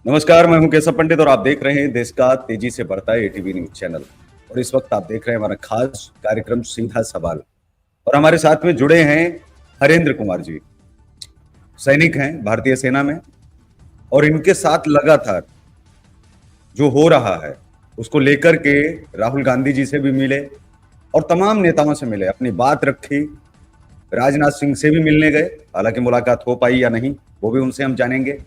नमस्कार, मैं हूं केशव पंडित और आप देख रहे हैं देश का तेजी से बढ़ता है एटीवी न्यूज चैनल। और इस वक्त आप देख रहे हैं हमारा खास कार्यक्रम सीधा सवाल। और हमारे साथ में जुड़े हैं हरेंद्र कुमार जी, सैनिक हैं भारतीय सेना में। और इनके साथ लगातार जो हो रहा है उसको लेकर के राहुल गांधी जी से भी मिले और तमाम नेताओं से मिले, अपनी बात रखी। राजनाथ सिंह से भी मिलने गए, हालांकि मुलाकात हो पाई या नहीं वो भी उनसे हम जानेंगे।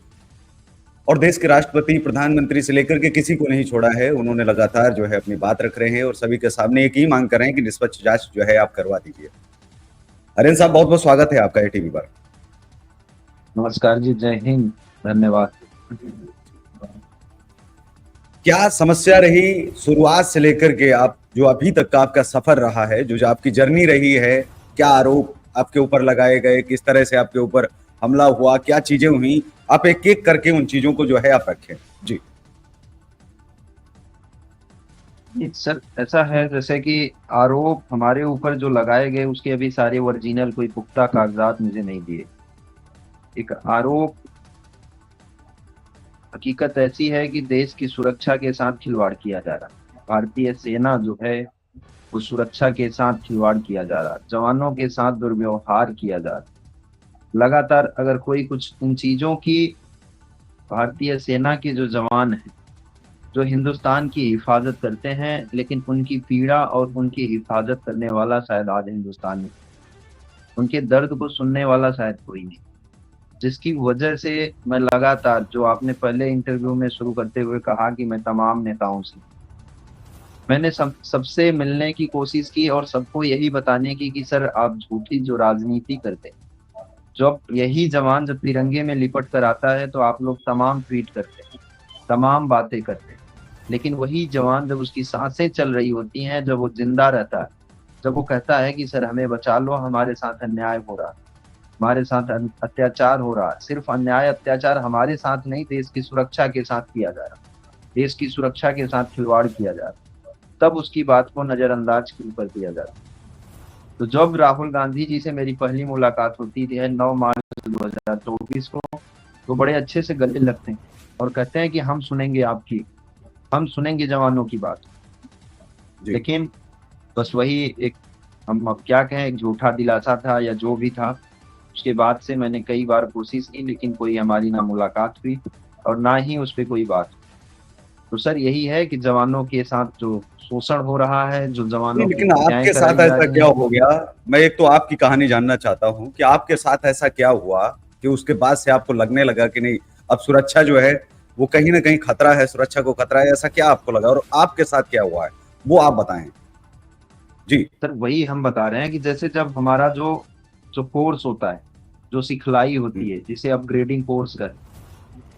और देश के राष्ट्रपति, प्रधानमंत्री से लेकर के किसी को नहीं छोड़ा है, उन्होंने लगातार जो है अपनी बात रख रहे हैं और सभी के सामने एक ही मांग कर रहे हैं कि निष्पक्ष जांच जो है आप करवा दीजिए। हरेंद्र साहब, बहुत बहुत स्वागत है आपका एटीवी पर। नमस्कार जी, जय हिंद, धन्यवाद। क्या समस्या रही शुरुआत से लेकर के आप जो अभी तक का आपका सफर रहा है, जो आपकी जर्नी रही है? क्या आरोप आपके ऊपर लगाए गए, किस तरह से आपके ऊपर हमला हुआ, क्या चीजें हुई? आप एक एक करके उन चीजों को जो है आप रखें जी। सर, ऐसा है जैसे कि आरोप हमारे ऊपर जो लगाए गए उसके अभी सारे ओरिजिनल कोई पुख्ता कागजात मुझे नहीं दिए। एक आरोप हकीकत ऐसी है कि देश की सुरक्षा के साथ खिलवाड़ किया जा रहा है। भारतीय सेना जो है वो सुरक्षा के साथ खिलवाड़ किया जा रहा है, जवानों के साथ दुर्व्यवहार किया जा रहा है लगातार। अगर कोई कुछ इन चीजों की, भारतीय सेना के जो जवान हैं जो हिंदुस्तान की हिफाजत करते हैं, लेकिन उनकी पीड़ा और उनकी हिफाजत करने वाला शायद आज हिंदुस्तान में, उनके दर्द को सुनने वाला शायद कोई नहीं। जिसकी वजह से मैं लगातार, जो आपने पहले इंटरव्यू में शुरू करते हुए कहा कि मैं तमाम नेताओं से, मैंने सबसे मिलने की कोशिश की और सबको यही बताने की कि सर, आप झूठी जो राजनीति करते हैं, जब यही जवान जब तिरंगे में लिपट कर आता है तो आप लोग तमाम ट्वीट करते हैं, तमाम बातें करते हैं, लेकिन वही जवान जब उसकी सांसें चल रही होती हैं, जब वो जिंदा रहता है, जब वो कहता है कि सर हमें बचा लो, हमारे साथ अन्याय हो रहा है, हमारे साथ अत्याचार हो रहा है, सिर्फ अन्याय अत्याचार हमारे साथ नहीं, देश की सुरक्षा के साथ किया जा रहा है, देश की सुरक्षा के साथ खिलवाड़ किया जा रहा है, तब उसकी बात को नजरअंदाज क्यों कर दिया जाता है। तो जब राहुल गांधी जी से मेरी पहली मुलाकात होती थी 9 मार्च 2024 को, तो बड़े अच्छे से गले लगते हैं और कहते हैं कि हम सुनेंगे आपकी, हम सुनेंगे जवानों की बात। लेकिन बस वही एक, हम अब क्या कहें, एक झूठा दिलासा था या जो भी था। उसके बाद से मैंने कई बार कोशिश की, लेकिन कोई हमारी ना मुलाकात हुई और ना ही उस पर कोई बात। तो सर यही है कि जवानों के साथ जो शोषण हो रहा है, जो नहीं, जवानों की लेकिन हत्याएं आपके कराई साथ जा ऐसा रही क्या हैं। हो गया? मैं एक तो आपकी कहानी जानना चाहता हूँ कि आपके साथ ऐसा क्या हुआ कि उसके बाद से आपको लगने लगा कि नहीं, अब सुरक्षा जो है वो कहीं ना कहीं खतरा है, सुरक्षा को खतरा है। ऐसा क्या आपको लगा और आपके साथ क्या हुआ है वो आप बताएं जी। सर वही हम बता रहे हैं कि जैसे जब हमारा जो जो कोर्स होता है, जो सिखलाई होती है, जिसे अपग्रेडिंग कोर्स कर,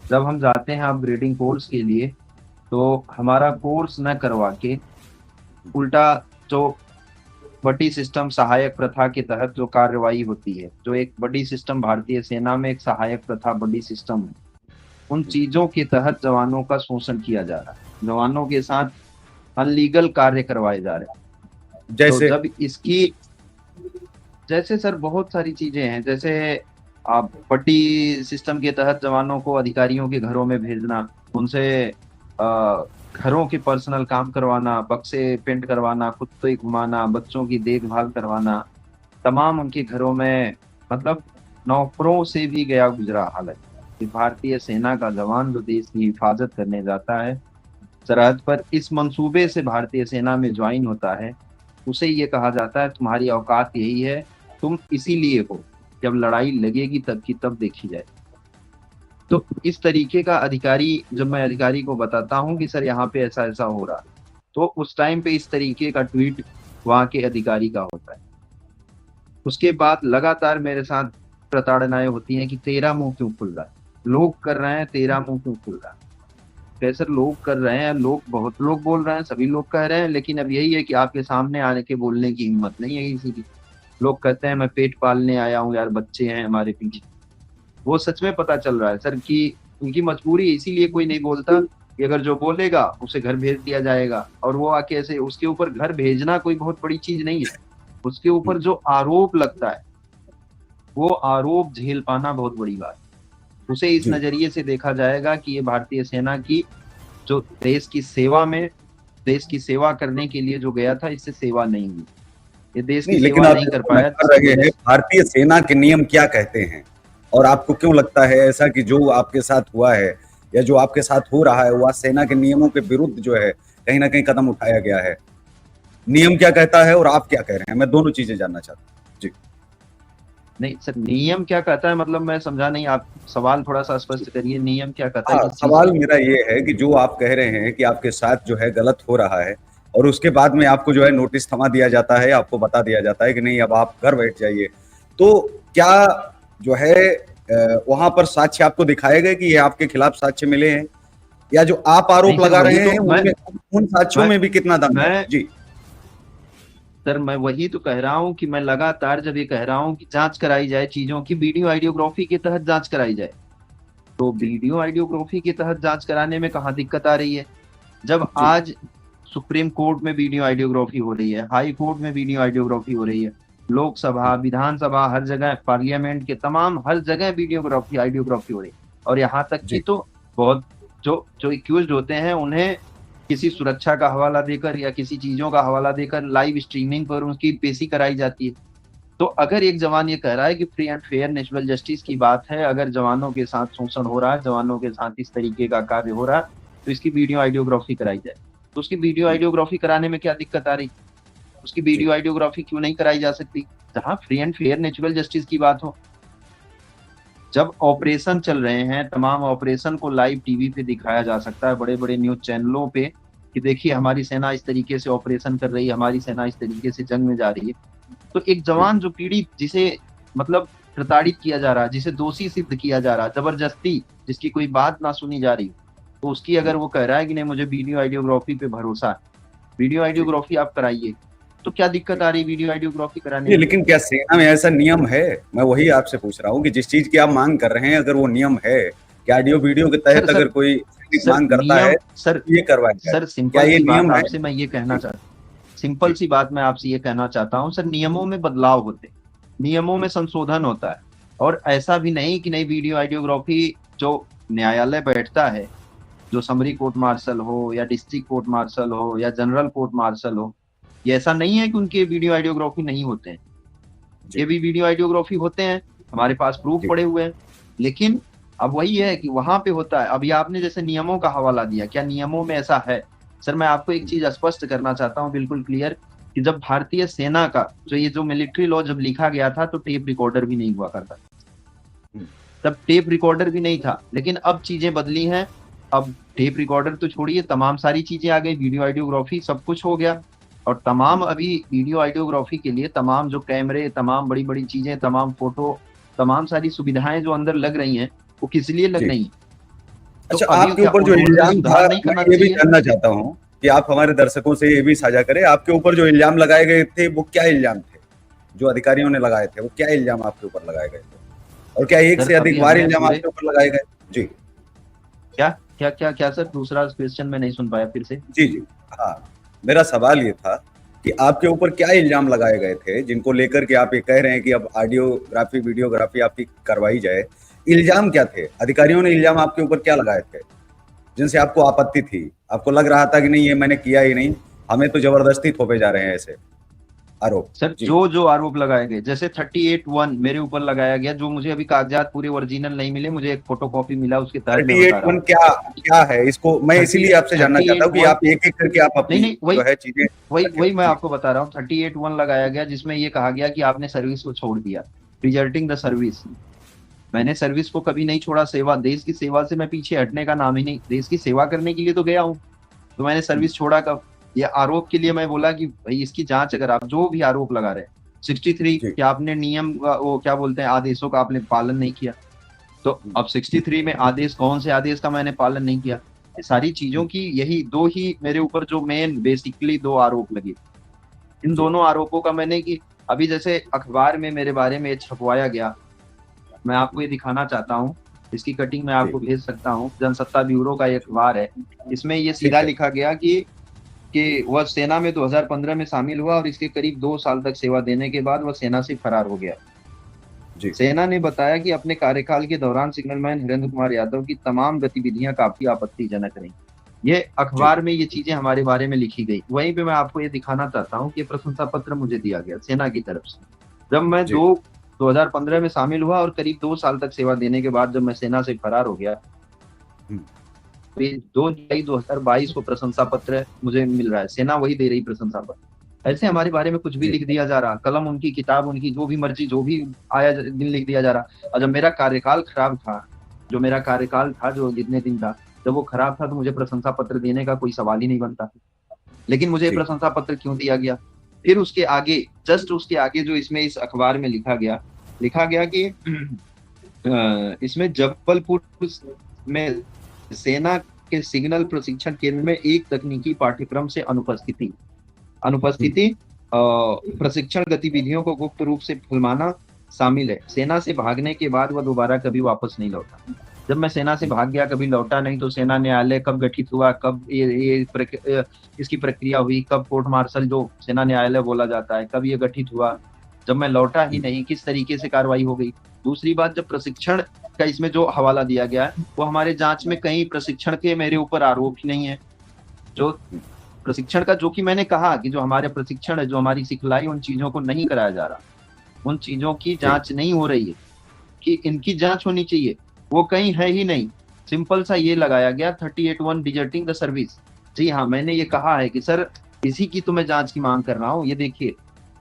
जब हम जाते हैं अपग्रेडिंग कोर्स के लिए, तो हमारा कोर्स न करवा के उल्टा जो बडी सिस्टम सहायक प्रथा के तहत जो कार्रवाई होती है, जो एक बडी सिस्टम भारतीय सेना में एक सहायक प्रथा बडी सिस्टम है, उन चीजों के तहत जवानों का शोषण किया जा रहा है, जवानों के साथ अनलीगल कार्य करवाए जा रहे हैं। तो जैसे जब इसकी, जैसे सर बहुत सारी चीजें हैं, जैसे आप पट्टी सिस्टम के तहत जवानों को अधिकारियों के घरों में भेजना, उनसे घरों के पर्सनल काम करवाना, बक्से पेंट करवाना, कुत्ते घुमाना, बच्चों की देखभाल करवाना, तमाम उनके घरों में, मतलब नौकरों से भी गया गुजरा हाल है कि भारतीय सेना का जवान जो देश की हिफाजत करने जाता है सरहद पर, इस मंसूबे से भारतीय सेना में ज्वाइन होता है, उसे ये कहा जाता है तुम्हारी औकात यही है, तुम इसीलिए हो, जब लड़ाई लगेगी तब की तब देखी जाए। तो इस तरीके का अधिकारी, जब मैं अधिकारी को बताता हूँ कि सर यहाँ पे ऐसा ऐसा हो रहा, तो उस टाइम पे इस तरीके का ट्वीट वहां के अधिकारी का होता है। उसके बाद लगातार मेरे साथ प्रताड़नाएं होती हैं कि तेरा मुंह क्यों खुल रहा है, लोग कर रहे हैं, तेरा मुंह क्यों खुल रहा है। कैसे लोग कर रहे हैं, लोग, बहुत लोग बोल रहे हैं, सभी लोग कह रहे हैं, लेकिन अब यही है कि आपके सामने आने के बोलने की हिम्मत नहीं है किसी की। लोग कहते हैं मैं पेट पालने आया हूँ यार, बच्चे हैं हमारे पीछे। वो सच में पता चल रहा है सर कि उनकी मजबूरी है, इसीलिए कोई नहीं बोलता कि अगर जो बोलेगा उसे घर भेज दिया जाएगा, और वो आके ऐसे, उसके ऊपर घर भेजना कोई बहुत बड़ी चीज नहीं है, उसके ऊपर जो आरोप लगता है वो आरोप झेल पाना बहुत बड़ी बात है। उसे इस जी। नजरिए से देखा जाएगा कि ये भारतीय सेना की जो देश की सेवा करने के लिए जो गया था, इससे सेवा नहीं हुई, ये देश की नहीं, लेकिन सेवा आप नहीं कर जिसको पाया, नकार जिसकी रहे वजह हैं, से भारतीय सेना के नियम क्या कहते हैं? और आपको क्यों लगता है ऐसा कि जो आपके साथ हुआ है या जो आपके साथ हो रहा है, वह सेना के नियमों के विरुद्ध जो है, कहीं न कहीं कदम उठाया गया है? नियम क्या कहता है और आप क्या कह रहे हैं? मैं दोनों चीज़ें जानना चाहता हूँ। जी। नहीं सर, नियम क्या कहता है मतलब मैं समझा नहीं, आप सवाल थोड़ा सा स्पष्ट करिए, नियम क्या कहता है हाँ, किस चीज सवाल का? मेरा ये है कि जो आप कह रहे हैं कि आपके साथ जो है गलत हो रहा है और उसके बाद में आपको जो है नोटिस थमा दिया जाता है, आपको बता दिया जाता है कि नहीं अब आप घर बैठ जाइए। तो क्या जो है वहाँ पर साक्ष्य आपको दिखाए गए कि ये आपके खिलाफ साक्ष्य मिले हैं? या जो आप नहीं आरोप सर, लगा वही रहे तो हैं उनमें उन साक्ष्यों मैं में भी कितना दम है? मैं जी, सर मैं वही तो कह रहा हूँ कि मैं लगातार जब ये कह रहा हूँ कि जांच कराई जाए, चीजों की वीडियो आइडियोग्राफी के तहत जांच कराई जाए, तो जी, वीडियो आइडियोग्राफी के तहत जांच कराने में कहाँ दिक्कत आ रही है? जब जी, आज सुप्रीम कोर्ट में वीडियो आइडियोग्राफी हो रही है, हाई कोर्ट में वीडियो आइडियोग्राफी हो रही है, लोकसभा, जी, विधानसभा, हर जगह, पार्लियामेंट के तमाम हर जगह वीडियोग्राफी आइडियोग्राफी हो रही है। और यहाँ तक कि जी, तो बहुत जो जो एक्यूज होते हैं उन्हें किसी सुरक्षा का हवाला देकर या किसी चीजों का हवाला देकर लाइव स्ट्रीमिंग पर उनकी पेशी कराई जाती है। तो अगर एक जवान ये कह रहा है कि free and fair natural justice की बात है, अगर जवानों के साथ शोषण हो रहा है, जवानों के साथ इस तरीके का कार्य हो रहा है, तो इसकी वीडियो आइडियोग्राफी कराई जाए। तो उसकी वीडियो जी, आइडियोग्राफी कराने में क्या दिक्कत आ रही? उसकी जी, वीडियो आइडियोग्राफी क्यों नहीं कराई जा सकती? जहां free and fair natural justice की बात हो, जब ऑपरेशन चल रहे हैं, तमाम ऑपरेशन को लाइव टीवी पे दिखाया जा सकता है, बड़े बड़े न्यूज चैनलों पे, कि देखिए हमारी सेना इस तरीके से ऑपरेशन कर रही है, हमारी सेना इस तरीके से जंग में जा रही है। तो एक जी, जवान जो पीड़ित, जिसे मतलब प्रताड़ित किया जा रहा है, जिसे दोषी सिद्ध किया जा रहा है जबरदस्ती, जिसकी कोई बात ना सुनी जा रही, तो उसकी जी, अगर वो कह रहा है कि नहीं मुझे वीडियो आइडियोग्राफी पे भरोसा है, वीडियो जी। आइडियोग्राफी आप कराइए, तो क्या दिक्कत आ रही है वीडियो आइडियोग्राफी कराने ये में? लेकिन क्या सेना में ऐसा नियम है? मैं वही आपसे पूछ रहा हूँ कि जिस चीज़ की आप माँग कर रहे हैं, अगर वो नियम है, कि ऑडियो वीडियो के सर तहत सर अगर कोई सैनिक सर माँग करता है, नियम सर तो ये करवाया जाए। सर क्या सिंपल ये सी बात नियम है? आपसे मैं ये कहना जी, चाहता सिंपल जी, सी बात मैं आपसे ये कहना चाहता हूँ सर, नियमों में बदलाव होते हैं, नियमों में जी, संशोधन होता है। और ऐसा भी नहीं कि नहीं, वीडियो आइडियोग्राफी जो न्यायालय बैठता है, जो समरी कोर्ट मार्शल हो या डिस्ट्रिक्ट कोर्ट मार्शल हो या जनरल कोर्ट मार्शल हो, ये ऐसा नहीं है कि उनके वीडियो आइडियोग्राफी नहीं होते हैं, जी, ये भी वीडियो आइडियोग्राफी होते हैं, हमारे पास प्रूफ जी, पड़े हुए हैं। लेकिन अब वही है कि वहां पे होता है, अभी आपने जैसे नियमों का हवाला दिया, क्या नियमों में ऐसा है? सर मैं आपको एक हुँ, चीज स्पष्ट करना चाहता हूँ बिल्कुल क्लियर, कि जब भारतीय सेना का जो मिलिट्री लॉ जब लिखा गया था, तो टेप रिकॉर्डर भी नहीं हुआ करता, हुँ, तब टेप रिकॉर्डर भी नहीं था। लेकिन अब चीजें बदली हैं, अब टेप रिकॉर्डर तो छोड़िए, तमाम सारी चीजें आ गई, वीडियो आइडियोग्राफी सब कुछ हो गया। और तमाम हुँ, अभी वीडियो आइडियोग्राफी के लिए तमाम जो कैमरे, तमाम बड़ी बड़ी चीजें, तमाम फोटो, तमाम सारी सुविधाएं जो अंदर लग रही हैं, वो किस लिए लग जी। रही हैं? तो अच्छा, अभी आपके क्या ऊपर जो उनमें इल्ज़ाम था, सुधार नहीं मैं करना ये भी चाहिए? जानना चाहता हूँ कि आप हमारे दर्शकों से ये भी साझा करें, आपके ऊपर जो इल्ज़ाम लगाए गए थे, वो क्या इल्ज़ाम थे? जो अधिकारियों ने लगाए थे, वो क्या इल्ज़ाम आपके ऊपर लगाए गए थे? और क्या एक सर से अभी अधिक बार हमने इल्ज़ाम पूरे आपके ऊपर लगाए गए? जी। क्या क्या सर, दूसरा क्वेश्चन मैं नहीं सुन पाया, फिर से। जी, जी। हाँ, मेरा सवाल ये था कि आपके ऊपर क्या इल्ज़ाम लगाए गए थे, जिनको लेकर के आप ये कह रहे हैं कि अब ऑडियोग्राफ़ी, वीडियोग्राफ़ी आपकी करवाई जाए। इल्ज़ाम क्या थे? अधिकारियों ने इल्ज़ाम आपके ऊपर क्या लगाए थे, जिनसे आपको आपत्ति थी? आपको लग रहा था कि नहीं ये मैंने किया ही नहीं, हमें तो ज़बरदस्ती थोपे जा रहे हैं ऐसे आरोप? सर जी। जो जो आरोप लगाए गए, जैसे 38(1) मेरे ऊपर लगाया गया, जो मुझे अभी कागजात पूरे ओरिजिनल नहीं मिले, मुझे एक फोटोकॉपी मिला, उसके तहत मैं बता रहा 38(1) हूँ। क्या क्या है? इसको मैं थर्टी इसीलिए आपसे जानना थर्टी चाहता एट हूँ कि वन आप एक-एक करके आप नहीं अपनी नहीं, वही जो है चीज़ें वही रखें। वही मैं जी, आपको बता रहा हूँ, 38(1) लगाया गया, जिसमें ये कहा गया कि आपने सर्विस को छोड़ दिया, रिजल्टिंग द हुँ, सर्विस। हुँ, मैंने सर्विस को कभी नहीं छोड़ा, सेवा, देश की सेवा से मैं पीछे हटने का नाम ही नहीं, देश की सेवा करने के लिए तो गया हूँ, तो मैंने हुँ, सर्विस छोड़ा कब? ये आरोप के लिए मैं बोला कि भाई इसकी जांच, अगर आप जो भी आरोप लगा रहे हैं, 63 जी, कि आपने नियम वो क्या बोलते हैं, आदेशों का आपने पालन नहीं किया, तो हुँ, अब 63 में आदेश, कौन से आदेश का मैंने पालन नहीं किया? ये सारी चीजों हुँ, की यही दो ही मेरे ऊपर जो मेन बेसिकली दो आरोप लगे, इन जी, दोनों आरोपों का मैंने कि अभी जैसे अखबार में मेरे बारे में छपवाया गया, मैं आपको हुँ, ये दिखाना चाहता हूँ, इसकी कटिंग मैं जी, आपको भेज सकता हूँ, जनसत्ता ब्यूरो का एक अखबार है, इसमें ये सीधा ठीक है। लिखा गया कि वह सेना में 2015 में शामिल हुआ और इसके करीब 2 साल तक सेवा देने के बाद वह सेना से फरार हो गया। जी सेना ने बताया कि अपने कार्यकाल के दौरान सिग्नलमैन हरेंद्र कुमार यादव की तमाम गतिविधियां काफी आपत्तिजनक रही। ये जी अखबार में ये चीजें हमारे बारे में लिखी गई। वहीं पे मैं आपको ये दिखाना चाहता हूँ कि ये प्रशंसा पत्र मुझे दिया गया सेना की तरफ से। जब मैं जी 2015 में शामिल हुआ और करीब 2 साल तक सेवा देने के बाद जब मैं सेना से फरार हो गया, हम्म, तो ये 2 जुलाई 2022 को प्रशंसा पत्र मुझे मिल रहा है। सेना वही दे रही प्रशंसा पत्र। ऐसे हमारे बारे में कुछ भी जी लिख दिया जा रहा, कलम उनकी, किताब उनकी, जो भी मर्जी, जो भी आया दिन लिख दिया जा रहा। और जब मेरा कार्यकाल खराब था, जो मेरा कार्यकाल था, जो जितने दिन था, जब वो खराब था, तो मुझे प्रशंसा पत्र देने का कोई सवाल ही नहीं बनता। लेकिन मुझे जी प्रशंसा पत्र क्यों दिया गया? फिर उसके आगे, जस्ट उसके आगे जो इसमें इस अखबार में लिखा गया कि इसमें जबलपुर में सेना के सिग्नल प्रशिक्षण केंद्र में एक तकनीकी पाठ्यक्रम से हम्म, अनुपस्थिति प्रशिक्षण गतिविधियों को गुप्त रूप से फिल्माना शामिल है। सेना से भागने के बाद वह दोबारा कभी वापस नहीं लौटा। जब मैं सेना से भाग गया, कभी लौटा नहीं, तो सेना न्यायालय कब गठित हुआ, कब इसकी प्रक्रिया हुई, कब कोर्ट मार्शल जो सेना न्यायालय बोला जाता है, कब ये गठित हुआ, जब मैं लौटा ही हम्म, नहीं, किस तरीके से कार्रवाई हो गई। दूसरी बात, जब प्रशिक्षण का इसमें जो हवाला दिया गया है, वो हमारे जांच में कहीं प्रशिक्षण के मेरे ऊपर आरोप ही नहीं है। जो प्रशिक्षण का, जो कि मैंने कहा कि जो हमारे प्रशिक्षण है, जो हमारी सिखलाई, उन चीजों को नहीं कराया जा रहा, उन चीजों की जी जांच नहीं हो रही है कि इनकी जांच होनी चाहिए, वो कहीं है ही नहीं। सिंपल सा ये लगाया गया 38(1) डिजर्टिंग द सर्विस। जी हाँ, मैंने ये कहा है कि सर, इसी की तो मैं जांच की मांग कर रहा हूँ। ये देखिए,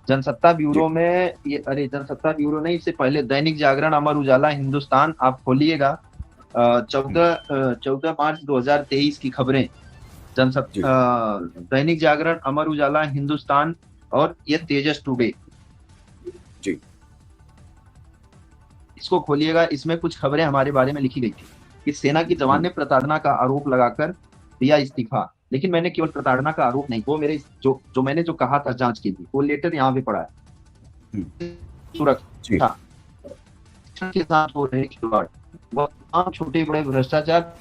जनसत्ता जी ब्यूरो में ये, अरे जनसत्ता ब्यूरो नहीं, इससे पहले दैनिक जागरण, अमर उजाला, हिंदुस्तान, आप खोलिएगा। 14 मार्च 2023 की खबरें। जी दैनिक जागरण, अमर उजाला, हिंदुस्तान और ये तेजस टुडे, जी इसको खोलिएगा। इसमें कुछ खबरें हमारे बारे में लिखी गई थी कि सेना के जवान ने प्रताड़ना का आरोप लगाकर दिया इस्तीफा। लेकिन मैंने केवल प्रताड़ना का आरोप नहीं, वो मेरे जो मैंने जो कहा था जांच के लिए, वो लेटर यहाँ पे पड़ा हम्म, है। जी सुरक्षा के साथ हो रहे खिलवाड़, वह तमाम छोटे बड़े भ्रष्टाचार,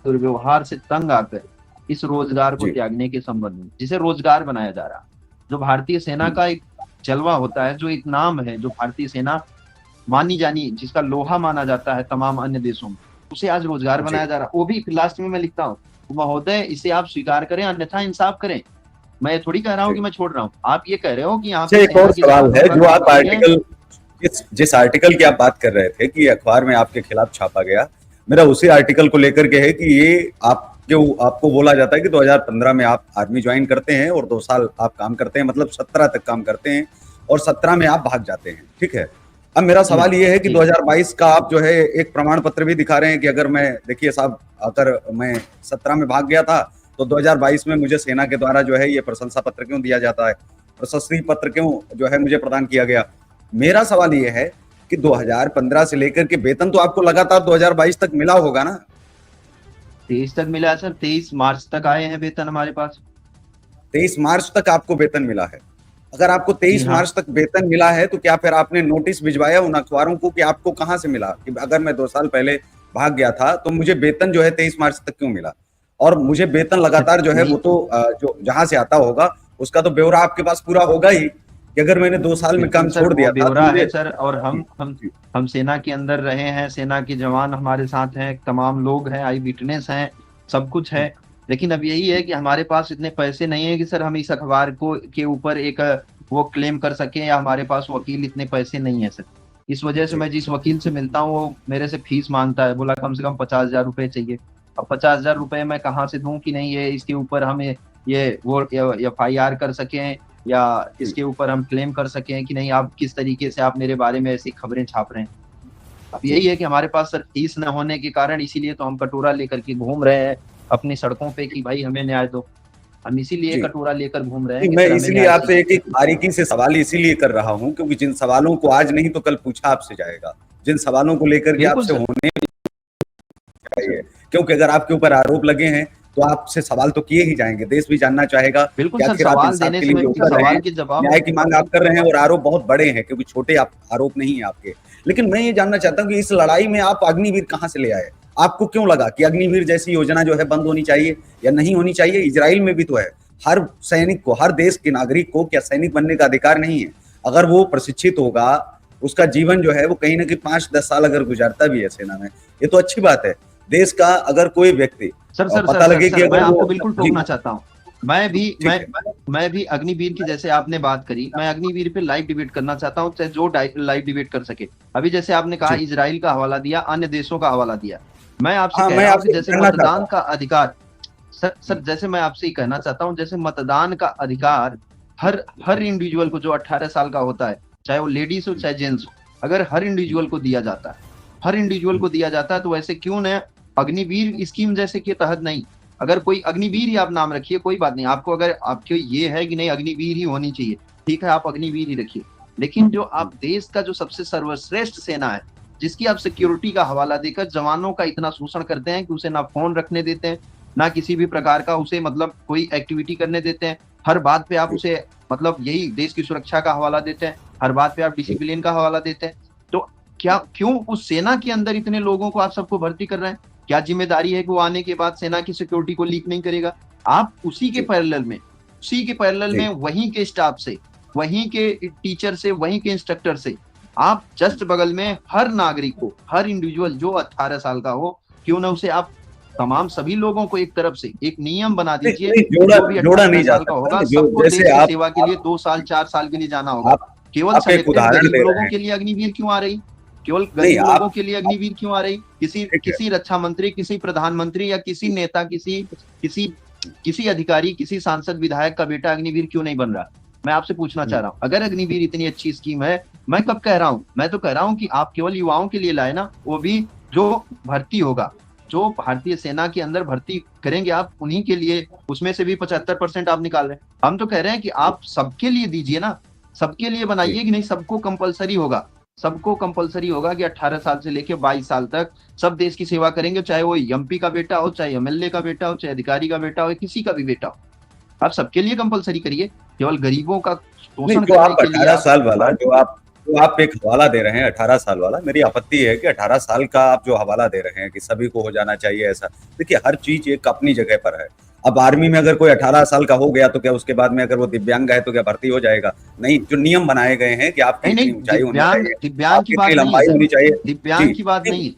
दुर्व्यवहार से तंग आकर इस रोजगार को जी त्यागने के संबंध में, जिसे रोजगार बनाया जा रहा, जो भारतीय सेना हम्म, का एक जलवा होता है, जो एक नाम है, जो भारतीय सेना मानी जानी, जिसका लोहा माना जाता है तमाम अन्य देशों में, उसे आज रोजगार जी बनाया जा रहा। वो भी लास्ट में मैं लिखता हूँ, महोदय इसे आप स्वीकार करें, अन्यथा इंसाफ करें। मैं ये थोड़ी कह रहा हूँ जी कि मैं छोड़ रहा हूँ। आप ये कह रहे हो कि यहाँ अच्छा, पे एक सेना और के जवान सवाल है नफरत जो आप फैला रहे हैं। आर्टिकल, जिस आर्टिकल की आप बात कर रहे थे कि अखबार में आपके खिलाफ छापा गया, मेरा उसी आर्टिकल को लेकर के है कि ये आपको बोला जाता है कि 2015 में आप आर्मी ज्वाइन करते हैं और 2 साल आप काम करते हैं, मतलब 17 तक काम करते हैं और 17 में आप भाग जाते हैं, ठीक है। अब मेरा जी हाँ, सवाल ये है कि जी 2022 का आप जो है एक प्रमाण पत्र भी दिखा रहे हैं कि अगर मैं, देखिए साहब, अगर मैं 17 में भाग गया था तो 2022 में मुझे सेना के द्वारा जो है ये प्रशंसा पत्र क्यों दिया जाता है, प्रशस्ति पत्र क्यों जो है मुझे प्रदान किया गया। मेरा सवाल ये है कि 2015 से लेकर के वेतन तो आपको लगातार 2022 तक मिला होगा ना। 23 तक मिला है सर, 23 मार्च तक आए हैं वेतन हमारे पास। 23 मार्च तक आपको वेतन मिला है। अगर आपको जी तेईस हाँ, मार्च तक वेतन मिला है तो क्या फिर आपने नोटिस भिजवाया उन अखबारों को कि आपको कहां से मिला, कि अगर मैं 2 साल पहले भाग गया था तो मुझे वेतन जो है 23 मार्च तक क्यों मिला। और मुझे वेतन लगातार जो है नहीं, वो तो जो जहां से आता होगा उसका तो ब्यौरा आपके पास पूरा होगा ही, कि अगर मैंने 2 साल में बिल्कुल काम सर, छोड़ वो दिया था तो ब्यौरा मुझे। है सर। और जी जी हम सेना के अंदर रहे हैं, सेना के जवान हमारे साथ हैं, तमाम लोग हैं, आई विटनेस हैं, सब कुछ है। लेकिन अब यही है कि हमारे पास इतने पैसे नहीं है कि सर हम इस अखबार को के ऊपर एक वो क्लेम कर सकें, या हमारे पास वकील इतने पैसे नहीं है सर। इस वजह से जी मैं जिस वकील से मिलता हूँ, वो मेरे से फीस मांगता है, बोला कम से कम 50,000 रुपए चाहिए। अब 50,000 रुपए मैं कहाँ से दूं कि नहीं ये इसके ऊपर हम ये वो FIR कर सकें, या जी इसके ऊपर हम क्लेम कर सकें कि नहीं आप किस तरीके से आप मेरे बारे में ऐसी खबरें छाप रहे हैं। अब जी यही है कि हमारे पास सर फीस न होने के कारण, इसीलिए तो हम कटोरा लेकर के घूम रहे हैं अपनी सड़कों पे कि भाई हमें न्याय दो। हम इसीलिए जी कटोरा लेकर घूम रहे जी, हैं कि मैं सर हमें इसीलिए न्याय आपसे एक चाहिए। एक बारीकी से सवाल इसीलिए कर रहा हूं क्योंकि जिन सवालों को आज नहीं तो कल पूछा आपसे जाएगा, जिन सवालों को लेकर के बिल्कुल आपसे सर, होने चाहिए, क्योंकि अगर आपके ऊपर आरोप लगे हैं तो आपसे सवाल तो किए ही जाएंगे, देश भी जानना चाहेगा बिल्कुल कि सर, आखिर आप सवाल इंसाफ देने के से लिए मैं जो कर रहे हैं। सवाल के जवाब। न्याय की मांग आप कर रहे हैं और आरोप बहुत बड़े हैं क्योंकि छोटे आरोप नहीं है आपके। लेकिन मैं ये जानना चाहता हूँ कि इस लड़ाई में आप अग्निवीर कहां से ले आए, आपको क्यों लगा कि अग्निवीर जैसी योजना जो है बंद होनी चाहिए या नहीं होनी चाहिए। इजराइल में भी तो है, हर सैनिक को, हर देश के नागरिक को क्या सैनिक बनने का अधिकार नहीं है। अगर वो प्रशिक्षित होगा, उसका जीवन जो है वो कहीं ना कहीं 5-10 साल अगर गुजारता भी है सेना में, ये तो अच्छी बात है। देश का अगर कोई व्यक्ति सर सर पता सर सर लगे कि सर मैं अगर आपको वो बिल्कुल जी टोकना चाहता हूँ। मैं भी ठीक है मैं भी अग्निवीर की, जैसे आपने बात करी, मैं अग्निवीर पे लाइव डिबेट करना चाहता हूँ, चाहे जो लाइव डिबेट कर सके। अभी जैसे आपने कहा जी इजराइल का हवाला दिया, अन्य देशों का हवाला दिया, मैं आपसे हाँ कह मैं रहा हूँ कि आपसे जैसे जानना चाहता मतदान हूँ। का अधिकार, सर हम्म, जैसे मैं आपसे ही कहना चाहता हूँ, जैसे मतदान का अधिकार हर हर इंडिविजुअल को जो 18 साल का होता है, चाहे वो लेडीज हो हम्म, चाहे जेंट्स हो, अगर हर इंडिविजुअल को दिया जाता है, हर इंडिविजुअल हम्म, को दिया जाता है, तो वैसे क्यों न अग्निवीर स्कीम जैसे के तहत नहीं, अगर कोई अग्निवीर ही आप नाम रखिए, कोई बात नहीं, आपको अगर आपके ये है कि नहीं अग्निवीर ही होनी चाहिए, ठीक है आप अग्निवीर ही रखिए। लेकिन जो हम्म, आप देश का जो सबसे सर्वश्रेष्ठ सेना है, जिसकी आप सिक्योरिटी का हवाला देकर जवानों का इतना शोषण करते हैं कि उसे ना फोन रखने देते हैं, ना किसी भी प्रकार का उसे मतलब कोई एक्टिविटी करने देते हैं, हर बात पे आप जी, उसे मतलब यही देश की सुरक्षा का हवाला देते हैं, हर बात पे आप जी, डिसिप्लिन का हवाला देते हैं। तो क्या क्यों उस सेना के अंदर इतने लोगों को आप सबको भर्ती कर रहे हैं? क्या जिम्मेदारी है कि वो आने के बाद सेना की सिक्योरिटी को लीक नहीं करेगा? आप जी, उसी के पैरेलल जी, में वहीं के स्टाफ से, वहीं के टीचर से, वहीं के इंस्ट्रक्टर से, आप जस्ट बगल में हर नागरिक को, हर इंडिविजुअल जो 18 साल का हो, क्यों ना उसे आप तमाम सभी लोगों को एक तरफ से एक नियम बना नहीं दीजिए नहीं, कि जोड़ा जो भी जोड़ा 18 नहीं जा साल का सकता होगा, जो सबको देश जैसे की आप सेवा के लिए 2 साल 4 साल के लिए जाना होगा। आप केवल आप एक सेलेक्टेड उदाहरण गरीब दे लोगों रहे हैं। के लिए अग्निवीर क्यों आ रही? केवल नहीं गरीब लोगों आप के लिए अग्निवीर क्यों आ रही? किसी ठीक है किसी रक्षा मंत्री, किसी प्रधानमंत्री या किसी नेता, किसी किसी अधिकारी, किसी सांसद विधायक का बेटा अग्निवीर क्यों नहीं बन रहा? मैं आपसे पूछना चाह हम्म, रहा हूँ, अगर अग्निवीर इतनी अच्छी स्कीम है, मैं कब कह रहा हूँ, मैं तो कह रहा हूँ कि आप केवल युवाओं के लिए लाए ना, वो भी जो भर्ती होगा, जो भारतीय सेना के अंदर भर्ती करेंगे आप उन्हीं के लिए, उसमें से भी 75% आप निकाल रहे हैं। हम तो कह रहे हैं कि जी आप सबके लिए दीजिए ना, सबके लिए जी बनाइए कि नहीं, सबको कंपलसरी होगा, सबको कंपलसरी होगा कि 18 साल से लेकर 22 साल तक सब देश की सेवा करेंगे, चाहे वो एमपी का बेटा हो, चाहे एमएलए का बेटा हो, चाहे अधिकारी का बेटा हो, किसी का भी बेटा हो, आप सबके लिए कंपलसरी करिए। केवल गरीबों का नहीं शोषण जो करने आप के लिए 18 आप साल वाला भारत, जो आप एक हवाला दे रहे हैं 18 साल वाला, मेरी आपत्ति है कि 18 साल का आप जो हवाला दे रहे हैं कि सभी को हो जाना चाहिए ऐसा। देखिए हर चीज एक अपनी जगह पर है। अब आर्मी में अगर कोई 18 साल का हो गया तो क्या उसके बाद में अगर वो दिव्यांग है तो क्या भर्ती हो जाएगा? नहीं, जो नियम बनाए गए हैं कि आपकी नहीं नहीं, इतनी ऊंचाई होनी दिव्यांग चाहिए, दिव्यांग की आपकी इतनी बात नहीं है लंबाई सर, होनी चाहिए। जी दिव्यांग की बात नहीं, नहीं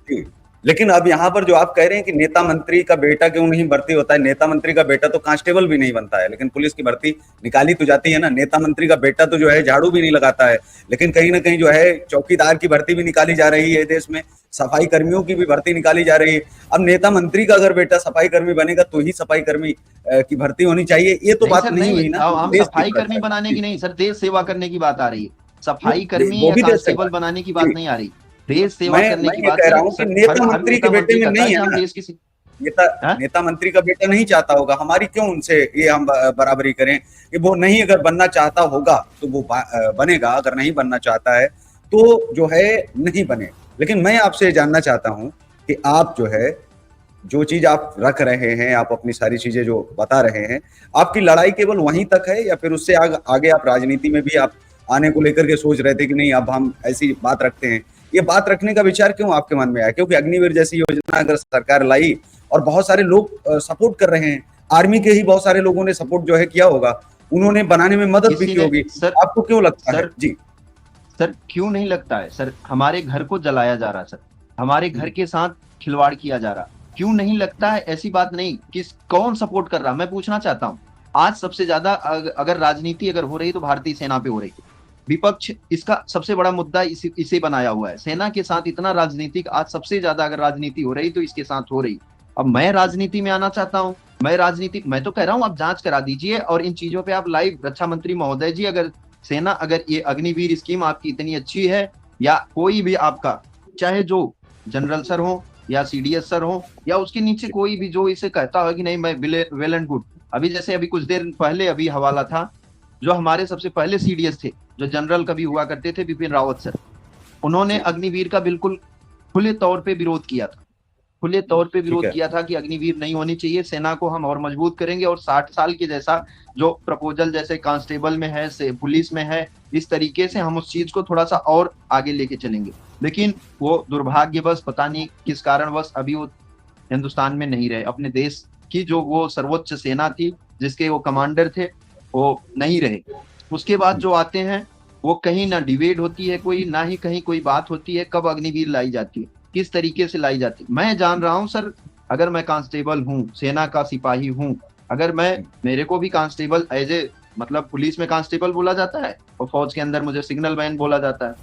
है। जी। लेकिन अब यहाँ पर जो आप कह रहे हैं कि नेता मंत्री का बेटा क्यों नहीं भर्ती होता है, नेता मंत्री का बेटा तो कांस्टेबल भी नहीं बनता है, लेकिन पुलिस की भर्ती निकाली तो जाती है ना। नेता मंत्री का बेटा तो जो है झाड़ू भी नहीं लगाता है, लेकिन कहीं ना कहीं जो है चौकीदार की भर्ती भी निकाली जा रही है देश में, सफाई कर्मियों की भी भर्ती निकाली जा रही है। अब नेता मंत्री का अगर बेटा सफाई कर्मी बनेगा तो ही सफाई कर्मी की भर्ती होनी चाहिए, ये तो नहीं बात सर नहीं नहीं, हुई ना, अब ये तो हम देश की सफाई कर्मी सुरक्षा है। बनाने जी की नहीं सर, देश सेवा करने की बात आ रही है। सफाई नहीं, कर्मी वो या भी देश सेवा कांस्टेबल है। बनाने की बात जी नहीं आ रही, देश सेवा मैं करने मैं की ये बात कह रहा सर, हूँ कि सर हर नेता हर मंत्री के नेता बेटे मंत्री में कहता है नहीं कि है हम ना। देश की, नेता हाँ? नेता मंत्री का बेटा नहीं चाहता होगा, हमारी क्यों उनसे ये हम बराबरी करें कि वो नहीं अगर बनना चाहता होगा तो वो बनेगा, अगर नहीं बनना चाहता है तो जो है नहीं बने। लेकिन मैं आपसे जानना चाहता हूं कि आप जो है जो चीज आप रख रहे हैं, आप अपनी सारी चीजें जो बता रहे हैं, आपकी लड़ाई केवल वहीं तक है या फिर उससे आगे आप राजनीति में भी आप आने को लेकर के सोच रहे थे कि नहीं अब हम ऐसी बात रखते हैं? ये बात रखने का विचार क्यों आपके मन में आया? क्योंकि अग्निवीर जैसी योजना अगर सरकार लाई और बहुत सारे लोग सपोर्ट कर रहे हैं, आर्मी के ही बहुत सारे लोगों ने सपोर्ट जो है किया होगा, उन्होंने बनाने में मदद भी किसी की ने होगी, सर, आपको क्यों लगता है? सर जी सर क्यों नहीं लगता है सर, हमारे घर को जलाया जा रहा सर, हमारे घर के साथ खिलवाड़ किया जा रहा, क्यों नहीं लगता है? ऐसी बात नहीं, किस कौन सपोर्ट कर रहा, मैं पूछना चाहता हूँ। आज सबसे ज्यादा अगर राजनीति अगर हो रही तो भारतीय सेना पे हो रही, विपक्ष इसका सबसे बड़ा मुद्दा इसे बनाया हुआ है, सेना के साथ इतना राजनीतिक, आज सबसे ज्यादा अगर राजनीति हो रही तो इसके साथ हो रही। अब मैं राजनीति में आना चाहता हूँ, मैं तो कह रहा हूँ आप जांच करा दीजिए, और इन चीजों पे आप लाइव, रक्षा मंत्री महोदय जी, अगर सेना, अगर ये अग्निवीर स्कीम आपकी इतनी अच्छी है, या कोई भी आपका, चाहे जो जनरल सर हो या सीडीएस सर हो या उसके नीचे कोई भी जो इसे कहता हो कि नहीं मैं वेल एंड गुड, अभी जैसे अभी कुछ देर पहले अभी हवाला था, जो हमारे सबसे पहले सीडीएस थे, जो जनरल कभी हुआ करते थे, बिपिन रावत सर, उन्होंने जी अग्निवीर का बिल्कुल खुले तौर पे विरोध किया था, खुले तौर पे ठीक विरोध है किया था कि अग्निवीर नहीं होनी चाहिए, सेना को हम और मजबूत करेंगे, और 60 साल के जैसा जो प्रपोजल जैसे कांस्टेबल में है, से पुलिस में है, इस तरीके से हम उस चीज को थोड़ा सा और आगे लेके चलेंगे। लेकिन वो दुर्भाग्यवश पता नहीं किस कारणवश अभी वो हिंदुस्तान में नहीं रहे, अपने देश की जो वो सर्वोच्च सेना थी, जिसके वो कमांडर थे, वो नहीं रहे। उसके बाद जो आते हैं वो कहीं ना डिबेट होती है कोई, ना ही कहीं कोई बात होती है कब अग्निवीर लाई जाती है, किस तरीके से लाई जाती है। मैं जान रहा हूँ सर, अगर मैं कांस्टेबल हूँ, सेना का सिपाही हूँ, अगर मैं, मेरे को भी कांस्टेबल एज ए, मतलब पुलिस में कांस्टेबल बोला जाता है और फौज के अंदर मुझे सिग्नल मैन बोला जाता है,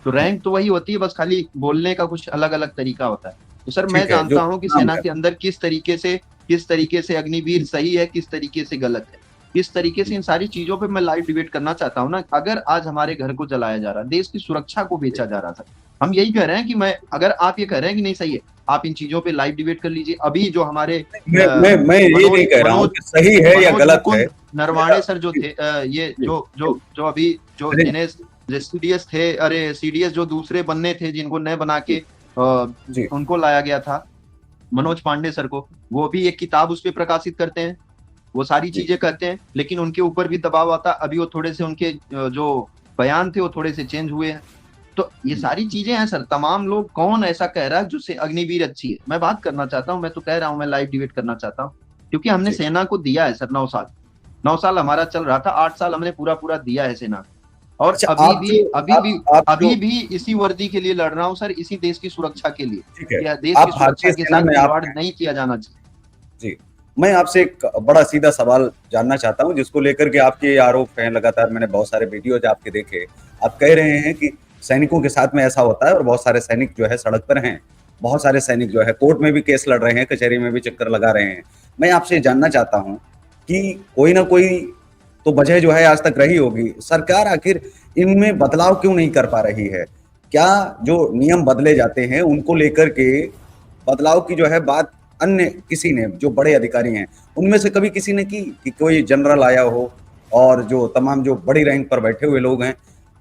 तो रैंक तो वही होती है, बस खाली बोलने का कुछ अलग अलग तरीका होता है। तो सर मैं ठीक है, जो जानता हूँ कि नाम सेना है। के अंदर किस तरीके से अग्निवीर सही है, किस तरीके से गलत है, किस तरीके से इन सारी चीजों पे मैं लाइव डिबेट करना चाहता हूँ ना। अगर आज हमारे घर को जलाया जा रहा है, देश की सुरक्षा को बेचा जा रहा था, हम यही कह रहे हैं कि मैं, अगर आप ये कह रहे हैं कि नहीं सही है, आप इन चीजों पे लाइव डिबेट कर लीजिए। अभी जो हमारे मैं ये नहीं मनोज कह रहा हूँ मनोज कि सही है या मनोज गलत है। मुकुंद मेरा नरवाणे सर जो जी, थे, ये जी, जो अभी जो अरे एनएस सीडीएस थे, अरे सीडीएस जो दूसरे बनने थे, जिनको नए बना के जी, जी, उनको लाया गया था, मनोज पांडे सर को, वो भी एक किताब उस पर प्रकाशित करते हैं, वो सारी जी, चीजें करते हैं, लेकिन उनके ऊपर भी दबाव आता। अभी वो थोड़े से उनके जो बयान थे वो थोड़े से चेंज हुए हैं। तो ये जी, सारी चीजें हैं सर। तमाम लोग, कौन ऐसा कह रहा है जो से अग्निवीर अच्छी है? मैं बात करना चाहता हूँ, मैं तो कह रहा हूँ, मैं लाइव डिबेट करना चाहता हूँ, क्योंकि हमने जी। सेना को दिया है सर 9 साल। 9 साल हमारा चल रहा था, 8 साल हमने पूरा पूरा दिया है सेना को। और अच्छा, आप जो, अभी भी इसी वर्दी के लिए लड़ रहा हूँ सर, इसी देश की सुरक्षा के लिए। ठीक है, या देश आप की भारतीय सुरक्षा के सेना साथ में आप खिलवाड़ हैं। नहीं किया जाना चाहिए। जी, मैं आपसे एक बड़ा सीधा सवाल जानना चाहता हूँ, जिसको लेकर के आपके आरोप हैं लगातार। मैंने बहुत सारे वीडियोज आपके देखे। आप कह रहे हैं कि सैनिकों के साथ में ऐसा होता है और बहुत सारे सैनिक जो है सड़क पर हैं। बहुत सारे सैनिक जो है कोर्ट में भी केस लड़ रहे हैं, कचहरी में भी चक्कर लगा रहे हैं। मैं आपसे जानना चाहता हूँ कि कोई ना कोई तो वजह जो है आज तक रही होगी। सरकार आखिर इनमें बदलाव क्यों नहीं कर पा रही है? क्या जो नियम बदले जाते हैं उनको लेकर के बदलाव की जो है बात अन्य किसी ने, जो बड़े अधिकारी हैं, उनमें से कभी किसी ने की कि कोई जनरल आया हो और जो तमाम जो बड़ी रैंक पर बैठे हुए लोग हैं,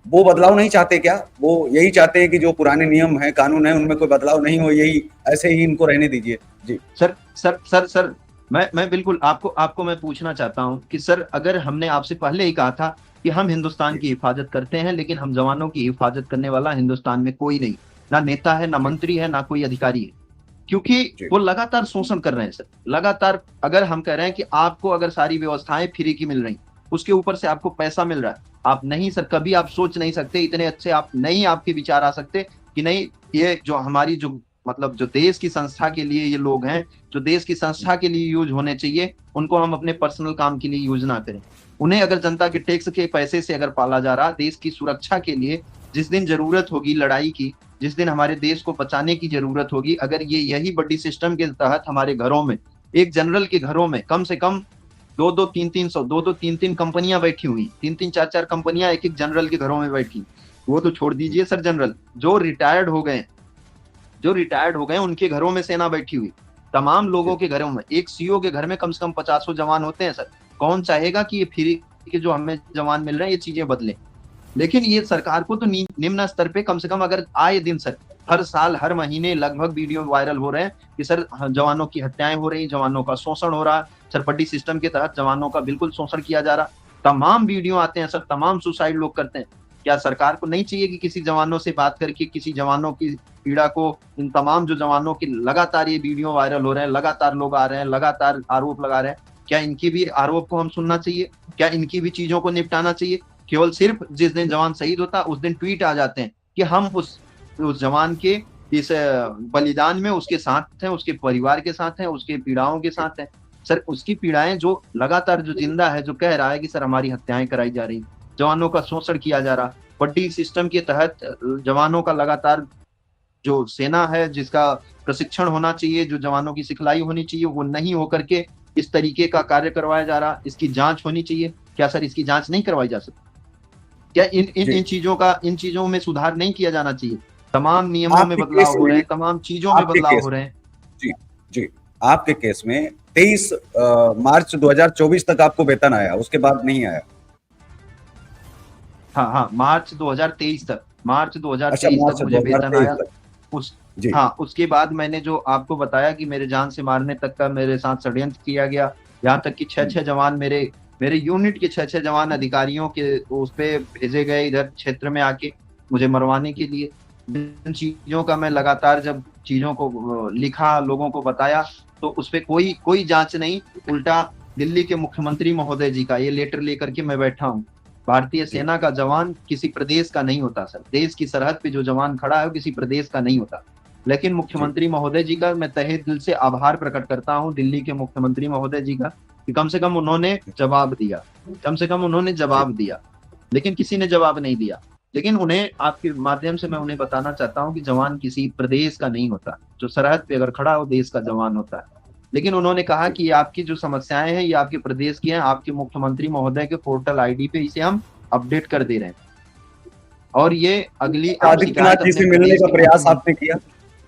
वो बदलाव नहीं चाहते क्या? वो यही चाहते हैं कि जो पुराने नियम हैं, कानून हैं, उनमें कोई बदलाव नहीं हो, यही ऐसे ही इनको रहने दीजिए? जी, सर, मैं बिल्कुल आपको आपको मैं पूछना चाहता हूं कि सर, अगर हमने आपसे पहले ही कहा था कि हम हिंदुस्तान जी, की हिफाजत करते हैं, लेकिन हम जवानों की हिफाजत करने वाला हिंदुस्तान में कोई नहीं, ना नेता है, ना जी, मंत्री है, ना कोई अधिकारी है, क्योंकि जी, वो लगातार शोषण कर रहे हैं सर। लगातार, अगर हम कह रहे हैं कि आपको अगर सारी व्यवस्थाएं फ्री की मिल रही, उसके ऊपर से आपको पैसा मिल रहा है, आप नहीं सर, कभी आप सोच नहीं सकते, इतने अच्छे आप नहीं, आपके विचार आ सकते कि नहीं, ये जो हमारी जो, मतलब जो देश की संस्था के लिए ये लोग हैं, जो देश की संस्था के लिए यूज होने चाहिए, उनको हम अपने पर्सनल काम के लिए यूज ना करें। उन्हें अगर जनता के टैक्स के पैसे से अगर पाला जा रहा, देश की सुरक्षा के लिए जिस दिन जरूरत होगी लड़ाई की, जिस दिन हमारे देश को बचाने की जरूरत होगी, अगर ये यही बड्डी सिस्टम के तहत हमारे घरों में, एक जनरल के घरों में कम से कम दो तीन तीन कंपनियां बैठी हुई, तीन तीन चार चार कंपनियां एक एक जनरल के घरों में बैठी, वो तो छोड़ दीजिए सर, जनरल जो रिटायर्ड हो गए उनके घरों में सेना बैठी हुई, तमाम लोगों जी, के घरों में, एक सीओ के घर में कम से कम 50 जवान होते हैं सर। कौन चाहेगा कि ये फ्री के जो हमें जवान मिल रहे हैं ये चीजें बदले? लेकिन ये सरकार को तो निम्न स्तर पे कम से कम, अगर आए दिन सर, हर साल हर महीने लगभग वीडियो वायरल हो रहे हैं कि सर जवानों की हत्याएं हो रही, जवानों का शोषण हो रहा, सरपट्टी सिस्टम के तहत जवानों का बिल्कुल शोषण किया जा रहा, तमाम वीडियो आते हैं सर, तमाम सुसाइड लोग करते हैं। क्या सरकार को नहीं चाहिए कि किसी जवानों से बात करके, किसी जवानों की पीड़ा को, इन तमाम जो जवानों की लगातार ये वीडियो वायरल हो रहे हैं, लगातार लोग आ रहे हैं, लगातार आरोप लगा रहे हैं, क्या इनकी भी आरोप को हम सुनना चाहिए? क्या इनकी भी चीजों को निपटाना चाहिए? केवल सिर्फ जिस दिन जवान शहीद होता उस दिन ट्वीट आ जाते हैं कि हम उस जवान के इस बलिदान में उसके साथ हैं, उसके परिवार के साथ हैं, उसके पीड़ाओं के जी, साथ हैं। सर उसकी पीड़ाएं, जो लगातार जो जिंदा है, जो कह रहा है कि सर हमारी हत्याएं कराई जा रही, जवानों का शोषण किया जा रहा, पट्टी सिस्टम के तहत जवानों का लगातार, जो सेना है जिसका प्रशिक्षण होना चाहिए, जो जवानों की सिखलाई होनी चाहिए, वो नहीं होकर के इस तरीके का कार्य करवाया जा रहा, इसकी जांच होनी चाहिए। क्या सर इसकी जांच नहीं करवाई जा सकती? क्या इन इन जी। इन चीजों का, इन चीजों में सुधार नहीं किया जाना चाहिए? तमाम नियमों में आपके केस बदलाव हो रहे में हैं, तमाम चीजों में आपके बदलाव केस हो रहे में हैं। जी, जी। आपके केस में 23 मार्च 2024 तक आपको वेतन आया, उसके बाद नहीं आया। हाँ हाँ, मार्च 2023 तक, मार्च अच्छा, 2023 तक मार्च मुझे वेतन 2023 आया। तक। उस जी, हाँ, उसके बाद मैंने जो आपको बताया कि मेरे जान से मारने तक का मेरे साथ षड्यंत्र किया गया, यहाँ तक कि छह हुँ, छह जवान मेरे मेरे यूनिट के छह छह जवान अधिकारियों के उस पे भेजे गए इधर क्षेत्र में आके मुझे मरवाने के लिए। इन चीजों का मैं लगातार जब चीजों को लिखा, लोगों को बताया, तो उस पे कोई कोई जांच नहीं, उल्टा दिल्ली के मुख्यमंत्री महोदय जी का ये लेटर लेकर के मैं बैठा हूँ भारतीय जी सेना का जवान किसी प्रदेश का नहीं होता सर। देश की सरहद पे जो जवान खड़ा है वो किसी प्रदेश का नहीं होता। लेकिन जी मुख्यमंत्री महोदय जी का मैं तहे दिल से आभार प्रकट करता हूँ, दिल्ली के मुख्यमंत्री महोदय जी का, कि कम से कम उन्होंने जवाब दिया, कम से कम उन्होंने जी जवाब दिया। लेकिन किसी ने जवाब नहीं दिया। लेकिन उन्हें आपके माध्यम से मैं उन्हें बताना चाहता हूँ कि जवान किसी प्रदेश का नहीं होता। जो सरहद पे अगर खड़ा हो देश का जवान होता है। लेकिन उन्होंने कहा जी। कि ये आपकी जो समस्याएं हैं ये आपके प्रदेश की हैं, आपके मुख्यमंत्री महोदय के पोर्टल आईडी पे इसे हम अपडेट कर दे रहे हैं। और ये अगली आप शिकायत आदित्यनाथ जी अपने से मिलने प्रदेश का के प्रयास मुख्यमंत्री आपने किया?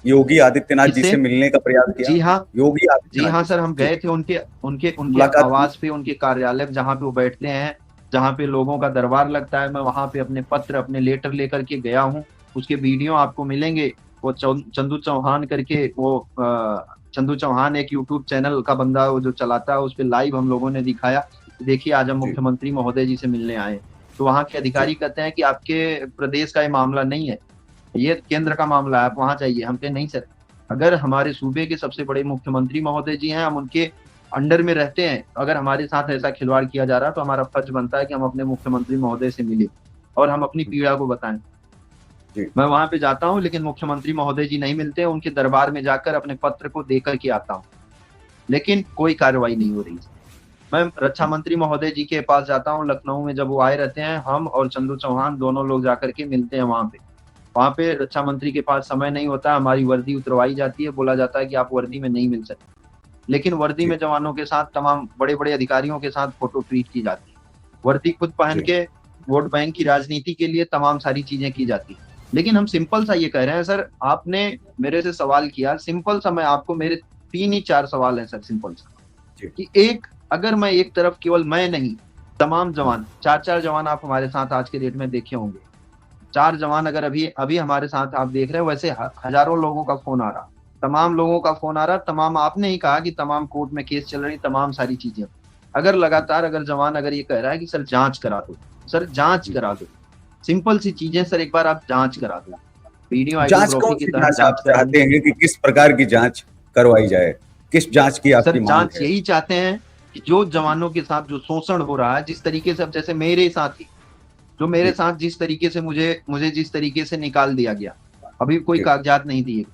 योगी आदित्यनाथ जी किससे? से मिलने का प्रयास किया? जी हाँ, योगी जी आदित्यनाथ हाँ जी सर, से? हम जी, गए थे उनके उनके उनके मुलाकात की? आवास पे, उनके कार्यालय पे जहाँ पे वो बैठते हैं, जहाँ पे लोगों का दरबार लगता है। मैं वहां पे अपने पत्र, अपने लेटर लेकर के गया हूँ। उसके वीडियो आपको मिलेंगे। वो चंदू चौहान करके, वो चंदू चौहान एक यूट्यूब चैनल का बंदा वो जो चलाता है, उस पे लाइव हम लोगों ने दिखाया। देखिए आज हम जी, मुख्यमंत्री महोदय जी से मिलने आए। तो वहाँ के जी, अधिकारी कहते हैं कि आपके प्रदेश का ये मामला नहीं है, ये केंद्र का मामला है, आप वहां जाइए। हम कहे नहीं सर, अगर हमारे सूबे के सबसे बड़े मुख्यमंत्री महोदय जी हैं, हम उनके अंडर में रहते हैं, अगर हमारे साथ ऐसा खिलवाड़ किया जा रहा है तो हमारा फर्ज बनता है कि हम अपने मुख्यमंत्री महोदय से मिले और हम अपनी पीड़ा को बताएं। जी, मैं वहां पे जाता हूँ लेकिन मुख्यमंत्री महोदय जी नहीं मिलते हैं, उनके दरबार में जाकर अपने पत्र को देकर के आता हूँ, लेकिन कोई कार्रवाई नहीं हो रही। मैं रक्षा मंत्री महोदय जी के पास जाता हूँ लखनऊ में, जब वो आए रहते हैं, हम और चंदू चौहान दोनों लोग जाकर के मिलते हैं वहां पे। वहां पे रक्षा मंत्री के पास समय नहीं होता, हमारी वर्दी उतरवाई जाती है, बोला जाता है कि आप वर्दी में नहीं मिल सकते। लेकिन वर्दी जी, में जवानों के साथ, तमाम बड़े बड़े अधिकारियों के साथ फोटो ट्वीट की जाती है। वर्दी खुद पहन जी, के वोट बैंक की राजनीति के लिए तमाम सारी चीजें की जाती है। लेकिन हम सिंपल सा ये कह रहे हैं सर, आपने मेरे से सवाल किया सिंपल सा, मैं आपको, मेरे तीन ही चार सवाल है सर सिंपल सा, जी, कि एक, अगर मैं एक तरफ, केवल मैं नहीं, तमाम जवान, चार चार जवान आप हमारे साथ आज के डेट में देखे होंगे, चार जवान अगर अभी अभी हमारे साथ आप देख रहे हैं, वैसे हजारों लोगों का फोन आ रहा, तमाम लोगों का फोन आ रहा, तमाम, आपने ही कहा कि तमाम कोर्ट में केस चल रही, तमाम सारी चीजें। अगर लगातार, अगर जवान अगर ये कह रहा है कि सर जांच करा दो, सर जांच जी। करा दो, सिंपल सी चीजें सर, एक बार आप जांच करा दो, वीडियो जांच आइडियोग्राफी कौन के सी तहत जांच आप जांच करानी। चाहते हैं कि किस प्रकार की जांच करवाई जाए? किस जांच की सर आपकी मांग जांच है? यही चाहते हैं कि जो जवानों के साथ जो शोषण हो रहा है, जिस तरीके से, अब जैसे मेरे साथ ही, जो मेरे जी, साथ जिस तरीके से मुझे मुझे जिस तरीके से निकाल दिया गया, अभी कोई जी, कागजात नहीं दिए,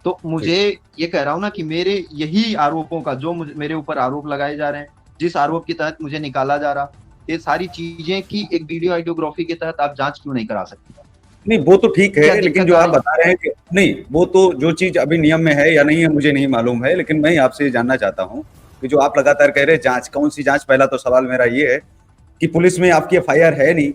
तो जी, मुझे ये कह रहा हूं ना कि मेरे यही आरोपों का, जो मेरे ऊपर आरोप लगाए जा रहे हैं, जिस आरोप के तहत मुझे निकाला जा रहा, ये सारी चीजें की एक वीडियो आइडियोग्राफी के तहत आप जांच क्यों नहीं करा सकते? नहीं वो तो ठीक क्या है, लेकिन दिक्कत जो आ आप रही? बता रहे हैं कि नहीं, वो तो जो चीज अभी नियम में है या नहीं है मुझे नहीं मालूम है, लेकिन मैं आपसे जानना चाहता हूँ कि जो आप लगातार कह रहे हैं जांच, कौन सी जांच? पहला तो सवाल मेरा ये है कि पुलिस में आपकी एफआईआर है नहीं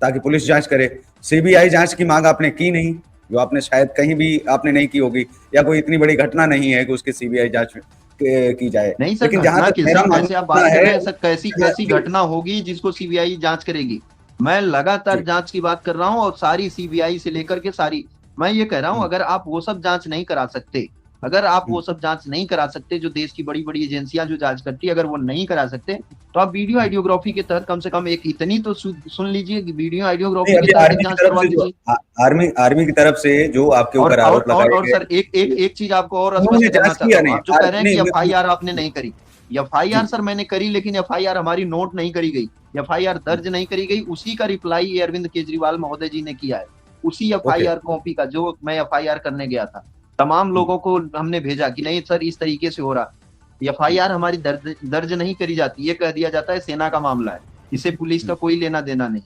ताकि पुलिस जांच करे। सीबीआई जांच की मांग आपने की नहीं, जो आपने शायद कहीं भी आपने नहीं की होगी, या कोई इतनी बड़ी घटना नहीं है कि उसकी सीबीआई जांच की जाए। नहीं सर, लेकिन जहां घटना तक किस मेरा कैसे आप मानना बात कर है, रहे हैं सर? कैसी कैसी घटना होगी जिसको सीबीआई जांच करेगी? मैं लगातार जी, जांच की बात कर रहा हूं, और सारी सीबीआई से लेकर के सारी, मैं ये कह रहा हूं, अगर आप वो सब जांच नहीं करा सकते, अगर आप वो सब जांच नहीं करा सकते, जो देश की बड़ी बड़ी एजेंसियां जो जांच करती है, अगर वो नहीं करा सकते, तो आप वीडियो आइडियोग्राफी के तहत कम से कम एक इतनी तो सुन लीजिए कि वीडियो नहीं आइडियोग्राफी के अभी तहत एक आर्मी की जांच तरफ करवा से जो दीजिए। आर्मी की तरफ से जो आपके ऊपर आरोप लगाए और गए, सर, एक चीज आपको और उन्होंने स्पष्ट करना जांच चाहता किया हूँ। नहीं? आप जो कह रहे हैं नहीं कि मैं, एफआईआर आपने नहीं करी, एफआईआर जी, सर मैंने करी, लेकिन एफआईआर हमारी नोट नहीं करी गई, एफआईआर दर्ज नहीं करी गई। उसी का रिप्लाई अरविंद केजरीवाल महोदय जी ने किया है, उसी ओके, एफआईआर कॉपी का, जो मैं एफआईआर करने गया था। तमाम लोगों को हमने भेजा कि नहीं सर इस तरीके से हो रहा। एफआईआर हमारी दर्ज नहीं करी जाती, ये कह दिया जाता है सेना का मामला है, इसे पुलिस का कोई लेना देना नहीं।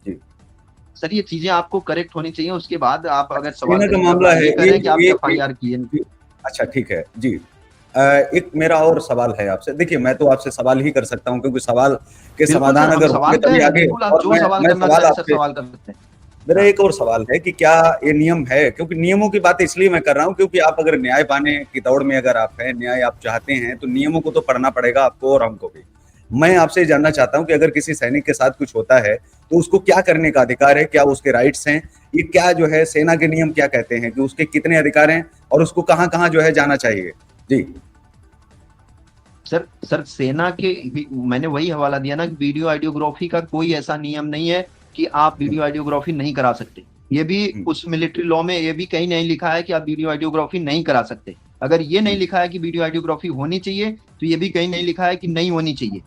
जी। सर ये चीजें आपको करेक्ट होनी चाहिए, उसके बाद आप अगर सवाल सेना का करेंगे। अब मामला आप है ये कह रहे हैं कि आप ये एफआईआर किए नहीं। अच्छा ठीक है जी। एक मेरा और सवाल है आपसे। देखिए मैं तो आपसे सवाल ही कर सकता हूँ क्योंकि सवाल के बिल्कुल सर, समाधान हम अगर होंगे सवाल कह तभी रहे हैं, आगे। बिल्कुल आप और जो सवाल मैं करना सवाल चाहें सर आपसे, सवाल कर सकते हैं। मेरा हाँ एक और सवाल है कि क्या ये नियम है? क्योंकि नियमों की बात इसलिए मैं कर रहा हूँ क्योंकि आप अगर न्याय पाने की दौड़ में अगर आप हैं, न्याय आप चाहते हैं, तो नियमों को तो पढ़ना पड़ेगा आपको और हमको भी। मैं आपसे जानना चाहता हूँ कि अगर किसी सैनिक के साथ कुछ होता है तो उसको क्या करने का अधिकार है, क्या उसके राइट्स हैं, ये क्या जो है सेना के नियम क्या कहते हैं कि उसके कितने अधिकार हैं और उसको कहाँ कहाँ जो है जाना चाहिए? जी, सर, सर सेना के मैंने वही हवाला दिया ना कि वीडियो आइडियोग्राफी का कोई ऐसा नियम नहीं है कि आप वीडियो आइडियोग्राफी नहीं करा सकते। ये भी उस मिलिट्री लॉ में ये भी कहीं नहीं लिखा है कि आप वीडियो आइडियोग्राफी नहीं करा सकते। अगर ये नहीं लिखा है कि वीडियो आइडियोग्राफी होनी चाहिए, तो ये भी कहीं नहीं लिखा है कि नहीं होनी चाहिए।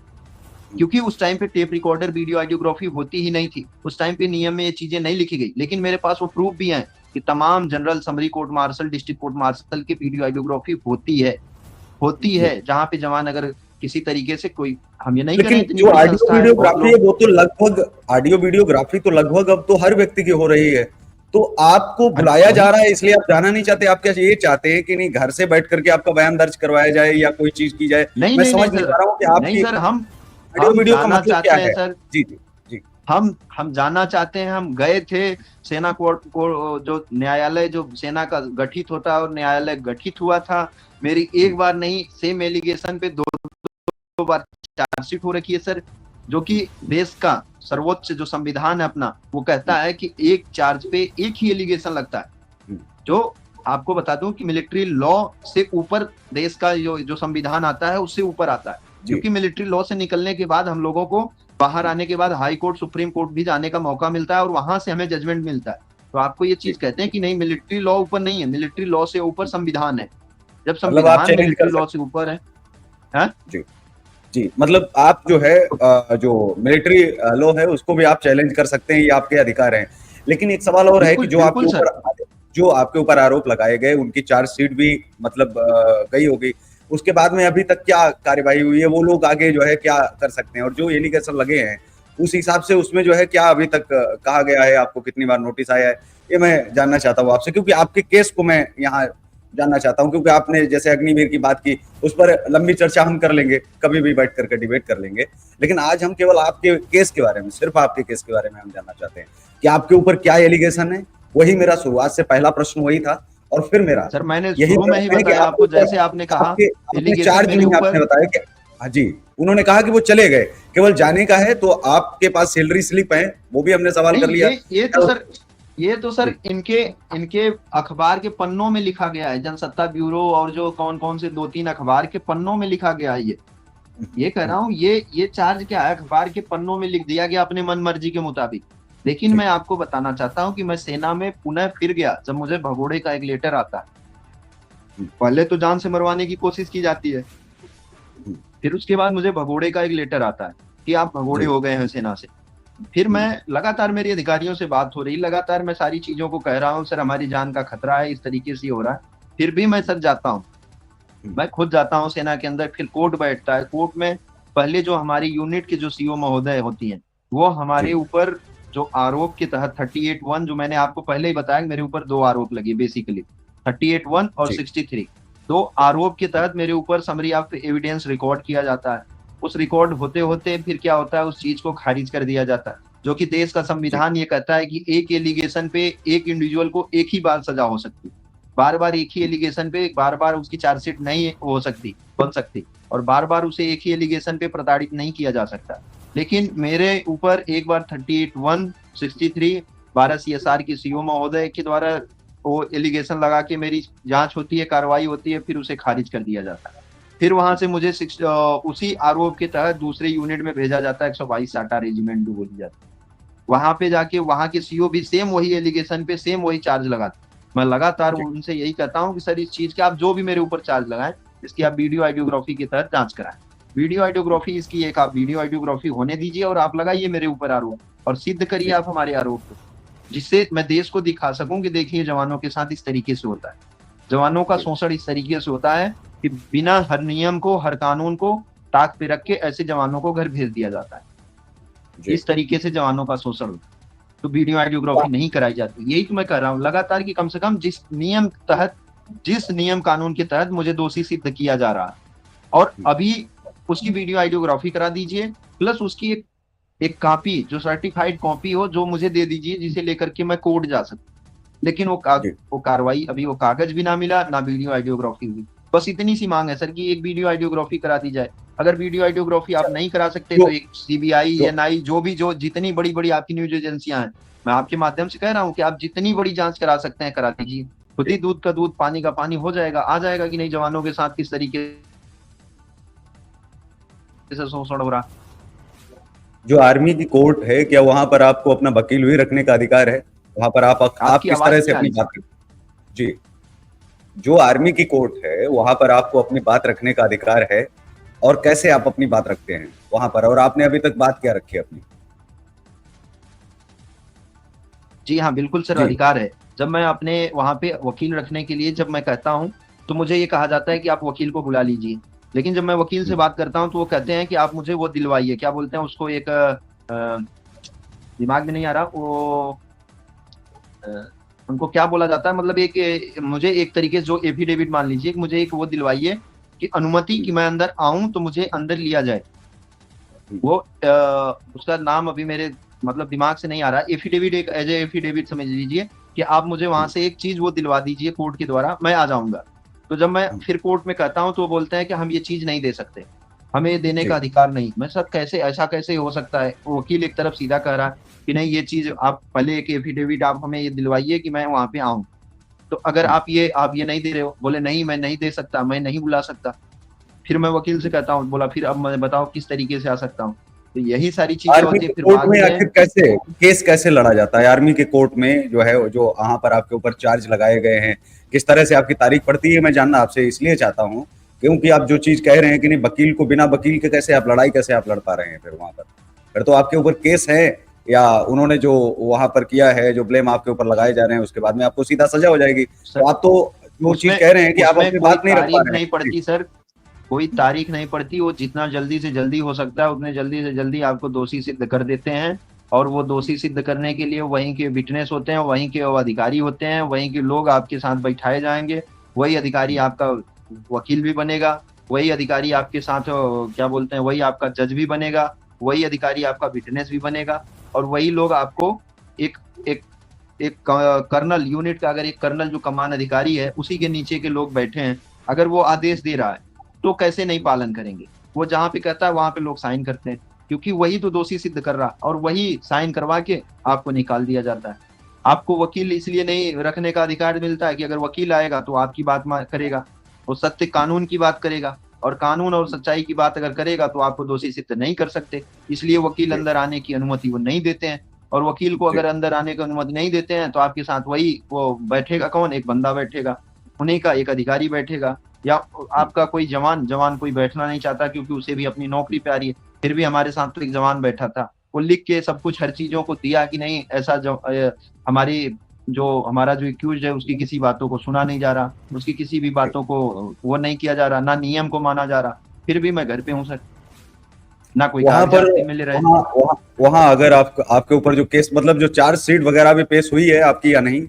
क्योंकि उस टाइम पे टेप रिकॉर्डर वीडियो आइडियोग्राफी होती ही नहीं थी, उस टाइम पे नियम में ये चीजें नहीं लिखी गई। लेकिन मेरे पास वो प्रूफ भी है कि तमाम general, summary court martial, district court martial की वीडियो आइडियोग्राफी होती जी। है जहां पे जवान अगर किसी तरीके से कोई, हम ये नहीं कह रहे लेकिन इतनी जो बड़ी ऑडियो संस्था है, बहुत वीडियोग्राफी है लोग वो तो लगभग, ऑडियो वीडियोग्राफी तो लगभग अब तो हर व्यक्ति की हो रही है। तो आपको बुलाया वही। जा रहा है इसलिए आप जाना नहीं चाहते? आप क्या ये चाहते हैं कि नहीं घर से बैठ करके आपका बयान दर्ज करवाया जाए या कोई चीज की जाए? नहीं मैं नहीं नहीं समझ नहीं सर, पा रहा हूँ कि नहीं आपकी सर, ऑडियो हम वीडियो का जाना मतलब क्या चाहते हैं है? सर। जी जी जी हम जाना चाहते हैं। हम गए थे सेना कोर्ट को, जो न्यायालय जो सेना का गठित होता है और न्यायालय गठित हुआ था। मेरी एक बार नहीं, सेम एलिगेशन पे दो दो बार चार्जशीट हो रखी है सर। जो कि देश का सर्वोच्च जो संविधान है अपना, वो कहता है कि एक चार्ज पे एक ही एलिगेशन लगता है। जो आपको बता दूं कि मिलिट्री लॉ से ऊपर देश का जो संविधान आता है उससे ऊपर आता है। जी क्योंकि मिलिट्री लॉ से निकलने के बाद हम लोगों को बाहर आने के बाद हाई कोर्ट, सुप्रीम कोर्ट भी जाने का मौका मिलता है और वहां से हमें जजमेंट मिलता है। तो आपको ये जी। चीज कहते हैं कि नहीं, मिलिट्री लॉ ऊपर नहीं है, मिलिट्री लॉ से ऊपर संविधान है। जब मतलब आप संविधान चैलेंज कर मिलिट्री लॉ से सकते ऊपर है। हाँ? हैं। जी जी, मतलब आप जो है जो मिलिट्री लॉ है उसको भी आप चैलेंज कर सकते हैं, ये आपके अधिकार हैं। लेकिन एक सवाल और है कि बिल्कुल बिल्कुल सर। जो आपके ऊपर आरोप लगाए गए उनकी चार्जशीट भी मतलब गई होगी, उसके बाद में अभी तक क्या कार्यवाही हुई है? वो लोग आगे जो है क्या कर सकते हैं? और जो एलिगेशन लगे हैं उस हिसाब से उसमें जो है क्या अभी तक कहा गया है? आपको कितनी बार नोटिस आया है? ये मैं जानना चाहता हूँ आपसे, क्योंकि आपके केस को मैं यहाँ जानना चाहता हूँ। क्योंकि आपने जैसे अग्निवीर की बात की, उस पर लंबी चर्चा हम कर लेंगे, कभी भी बैठ करके डिबेट कर लेंगे। लेकिन आज हम केवल आपके केस के बारे में, सिर्फ आपके केस के बारे में हम जानना चाहते हैं कि आपके ऊपर क्या एलिगेशन है। वही मेरा शुरुआत से पहला प्रश्न वही था, और फिर मेरा सर मैंने यही शुरू में ही प्रश्न है कि बताया आपके आपको, ऊपर जैसे आपने कहा आपके आपने एलिगेशन 4 मेरे दिन में आपने ऊपर। बताया कि हाँ जी, उन्होंने कहा कि वो चले गए, केवल जाने का है। तो आपके पास सैलरी स्लिप है, वो भी हमने सवाल कर नहीं, लिया। ये तो सर जी इनके इनके अखबार के पन्नों में लिखा गया है, जनसत्ता ब्यूरो और जो कौन कौन से 2-3 अखबार के पन्नों में लिखा गया है। ये कह रहा हूँ, ये चार्ज क्या है, अखबार के पन्नों में लिख दिया गया अपने मन मर्जी के मुताबिक। लेकिन जी मैं आपको बताना चाहता हूँ कि मैं सेना में पुनः फिर गया जब मुझे भगोड़े का एक लेटर आता है। पहले तो जान से मरवाने की कोशिश की जाती है, फिर उसके बाद मुझे भगोड़े का एक लेटर आता है कि आप भगोड़े जी हो गए हैं सेना से। फिर मैं लगातार, मेरी अधिकारियों से बात हो रही, लगातार मैं सारी चीजों को कह रहा हूँ, सर हमारी जान का खतरा है, इस तरीके से हो रहा है। फिर भी मैं सर जाता हूँ, मैं खुद जाता हूँ सेना के अंदर। फिर कोर्ट बैठता है, कोर्ट में पहले जो हमारी यूनिट के जो सीओ महोदय होती हैं, वो हमारे जी ऊपर जो आरोप के तहत 38(1), जो मैंने आपको पहले ही बताया कि मेरे ऊपर 2 आरोप लगे बेसिकली, 38(1) और जी 63। 2 आरोप के तहत मेरे ऊपर समरी ऑफ एविडेंस रिकॉर्ड किया जाता है। उस रिकॉर्ड होते होते फिर क्या होता है, उस चीज को खारिज कर दिया जाता है। जो कि देश का जी संविधान ये कहता है कि एक एलिगेशन पे एक इंडिविजुअल को एक ही बार सजा हो सकती है। बार बार एक ही एलिगेशन पे बार बार उसकी चार्जशीट नहीं हो सकती, बन सकती, और बार बार उसे एक ही एलिगेशन पे प्रताड़ित नहीं किया जा सकता। लेकिन मेरे ऊपर एक बार 38(1), 63, 12 CSR की सीओ महोदय के द्वारा वो एलिगेशन लगा के मेरी जांच होती है, कार्रवाई होती है, फिर उसे खारिज कर दिया जाता है। फिर वहां से मुझे उसी आरोप के तहत दूसरे यूनिट में भेजा जाता है, 122 साटा रेजिमेंट जो बोली जाती है। वहां पे जाके वहां के सीओ भी सेम वही एलिगेशन पे सेम वही चार्ज लगाते। मैं लगातार जी उनसे यही कहता हूँ कि सर इस चीज के आप जो भी मेरे ऊपर चार्ज लगाएं, इसकी आप वीडियो आइडियोग्राफी के तहत जांच कराएं। वीडियो आइडियोग्राफी इसकी एक आप वीडियो आइडियोग्राफी होने दीजिए और आप लगाइए मेरे ऊपर आरोप और सिद्ध करिए जी आप हमारे आरोप को, जिससे मैं देश को दिखा सकूं कि देखिए जवानों के साथ इस तरीके से होता है। जवानों का जी शोषण इस तरीके से होता है कि बिना हर नियम को, हर कानून को ताक पे रख के ऐसे जवानों को घर भेज दिया जाता है। जी इस तरीके से जवानों का शोषण होता है। तो वीडियो आइडियोग्राफी नहीं कराई जाती। यही तो मैं कर रहा हूँ लगातार कि कम से कम जिस नियम कानून के तहत मुझे दोषी सिद्ध किया जा रहा है, और अभी उसकी वीडियो आइडियोग्राफी करा दीजिए, प्लस उसकी एक कॉपी जो सर्टिफाइड कॉपी हो जो मुझे दे दीजिए, जिसे लेकर के मैं कोर्ट जा सकूं। लेकिन जी वो कार्रवाई, अभी वो कागज भी ना मिला, ना वीडियो आइडियोग्राफी हुई। बस इतनी सी मांग है सर कि एक वीडियो आइडियोग्राफी करा दी जाए। अगर वीडियो आइडियोग्राफी आप नहीं करा सकते जो तो एक सीबीआई, जो एनआई, जो जितनी बड़ी बड़ी आपकी न्यूज एजेंसियां हैं, मैं आपके माध्यम से कह रहा हूँ कि आप जितनी बड़ी जांच करा सकते हैं करा दीजिए। खुद ही दूध का दूध पानी का पानी हो जाएगा, आ जाएगा कि नहीं जवानों के साथ किस तरीके से शोषण हो रहा। जो आर्मी की कोर्ट है, क्या वहां पर आपको अपना वकील भी रखने का अधिकार है? वहां पर आप आपकी किस आवाज तरह से नहीं आ अपनी रही बात सर। रखें? जी, जो आर्मी की कोर्ट है वहां पर आपको अपनी बात रखने का अधिकार है, और कैसे आप अपनी बात रखते हैं? वहां पर, और आपने अभी तक बात क्या रखी है अपनी? जी हाँ, बिल्कुल सर, जी। अधिकार है। जब मैं अपने वहां पे वकील रखने के लिए जब मैं कहता हूँ, तो मुझे ये कहा जाता है कि आप वकील को बुला लीजिए। लेकिन जब मैं वकील से हम्म, बात करता हूँ तो वो कहते हैं कि आप मुझे वो दिलवाइए, क्या बोलते हैं उसको, एक दिमाग में नहीं आ रहा वो, अ, उनको क्या बोला जाता है, मतलब एक मुझे एक तरीके से जो एफिडेविट मान लीजिए कि मुझे एक वो दिलवाइए कि अनुमति कि हम्म, मैं अंदर आऊं तो मुझे अंदर लिया जाए। हम्म, वो उसका नाम अभी मेरे मतलब दिमाग से नहीं आ रहा। एफिडेविट, एक एज ए एफिडेविट समझ लीजिए कि आप मुझे वहां हम्म, से एक चीज वो दिलवा दीजिए कोर्ट के द्वारा, मैं आ जाऊंगा। तो जब मैं हम्म, फिर कोर्ट में कहता हूँ तो वो बोलते हैं कि हम ये चीज नहीं दे सकते, हमें ये देने का जी। अधिकार नहीं। मैं सर कैसे, ऐसा कैसे हो सकता है? वो वकील एक तरफ सीधा कह रहा है कि नहीं, ये चीज आप पहले एक एफिडेविट आप हमें ये दिलवाइए कि मैं वहां पे आऊँ। तो अगर हम्म, आप ये नहीं दे रहे हो, बोले नहीं मैं नहीं दे सकता, मैं नहीं बुला सकता। फिर मैं वकील से कहता हूँ, बोला फिर अब मैं बताओ किस तरीके से आ सकता हूँ। तो यही सारी चीजें आर्मी होती है के फिर कोर्ट बाद में में। आखिर कैसे केस कैसे लड़ा जाता है? आर्मी के कोर्ट में जो है, जो वहां पर आपके ऊपर चार्ज लगाए गए हैं, किस तरह से आपकी तारीख पड़ती है, मैं जानना आपसे इसलिए चाहता हूँ क्योंकि आप जो चीज कह रहे हैं कि नहीं, वकील को बिना वकील के कैसे आप लड़ाई कैसे आप लड़ पा रहे हैं फिर वहां पर? फिर तो आपके ऊपर केस है, या उन्होंने जो वहां पर किया है, जो ब्लेम आपके ऊपर लगाए जा रहे हैं, उसके बाद में आपको सीधा सजा हो जाएगी। सर तो आप तो जो चीज उसमें कह रहे हैं कि आप उसमें अपनी कोई बात नहीं रख पा तारीख रहे नहीं हैं। जी। पड़ती सर, कोई तारीख नहीं पड़ती। वो जितना जल्दी से जल्दी हो सकता है उतने जल्दी से जल्दी आपको दोषी सिद्ध कर देते हैं। और वो दोषी सिद्ध करने के लिए वहीं के विटनेस होते हैं, वहीं के वो अधिकारी होते हैं, वहीं के लोग आपके साथ बैठाए जाएंगे। वही अधिकारी आपका वकील भी बनेगा, वही अधिकारी आपके साथ क्या बोलते हैं, वही आपका जज भी बनेगा, वही अधिकारी आपका विटनेस भी बनेगा। और वही लोग आपको एक एक एक कर्नल यूनिट का, अगर एक कर्नल जो कमान अधिकारी है उसी के नीचे के लोग बैठे हैं, अगर वो आदेश दे रहा है तो कैसे नहीं पालन करेंगे? वो जहां पे कहता है वहां पे लोग साइन करते हैं, क्योंकि वही तो दोषी सिद्ध कर रहा, और वही साइन करवा के आपको निकाल दिया जाता है। आपको वकील इसलिए नहीं रखने का अधिकार मिलता है कि अगर वकील आएगा तो आपकी बात करेगा, वो सत्य कानून की बात करेगा, और कानून और सच्चाई की बात अगर करेगा तो आपको दोषी सिद्ध नहीं कर सकते। इसलिए वकील जी। अंदर आने की अनुमति वो नहीं देते हैं। और वकील को जी। अगर अंदर आने की अनुमति नहीं देते हैं तो आपके साथ वही वो बैठेगा, कौन, एक बंदा बैठेगा, उन्हीं का एक अधिकारी बैठेगा। या आपका कोई जवान जवान कोई बैठना नहीं चाहता क्योंकि उसे भी अपनी नौकरी प्यारी है, फिर भी हमारे साथ तो एक जवान बैठा था, वो लिख के सब कुछ हर चीजों को दिया कि नहीं ऐसा जो हमारी जो हमारा जो एक्यूज है उसकी किसी बातों को सुना नहीं जा रहा, उसकी किसी भी बातों को वो नहीं किया जा रहा, ना नियम को माना जा रहा। फिर भी मैं घर पे हूँ सर, ना कोई वहां पर कागजात नहीं मिल रहे। वहां वहां वहां अगर आपके ऊपर जो केस, मतलब जो चार्जशीट वगैरह भी पेश हुई है आपकी या नहीं,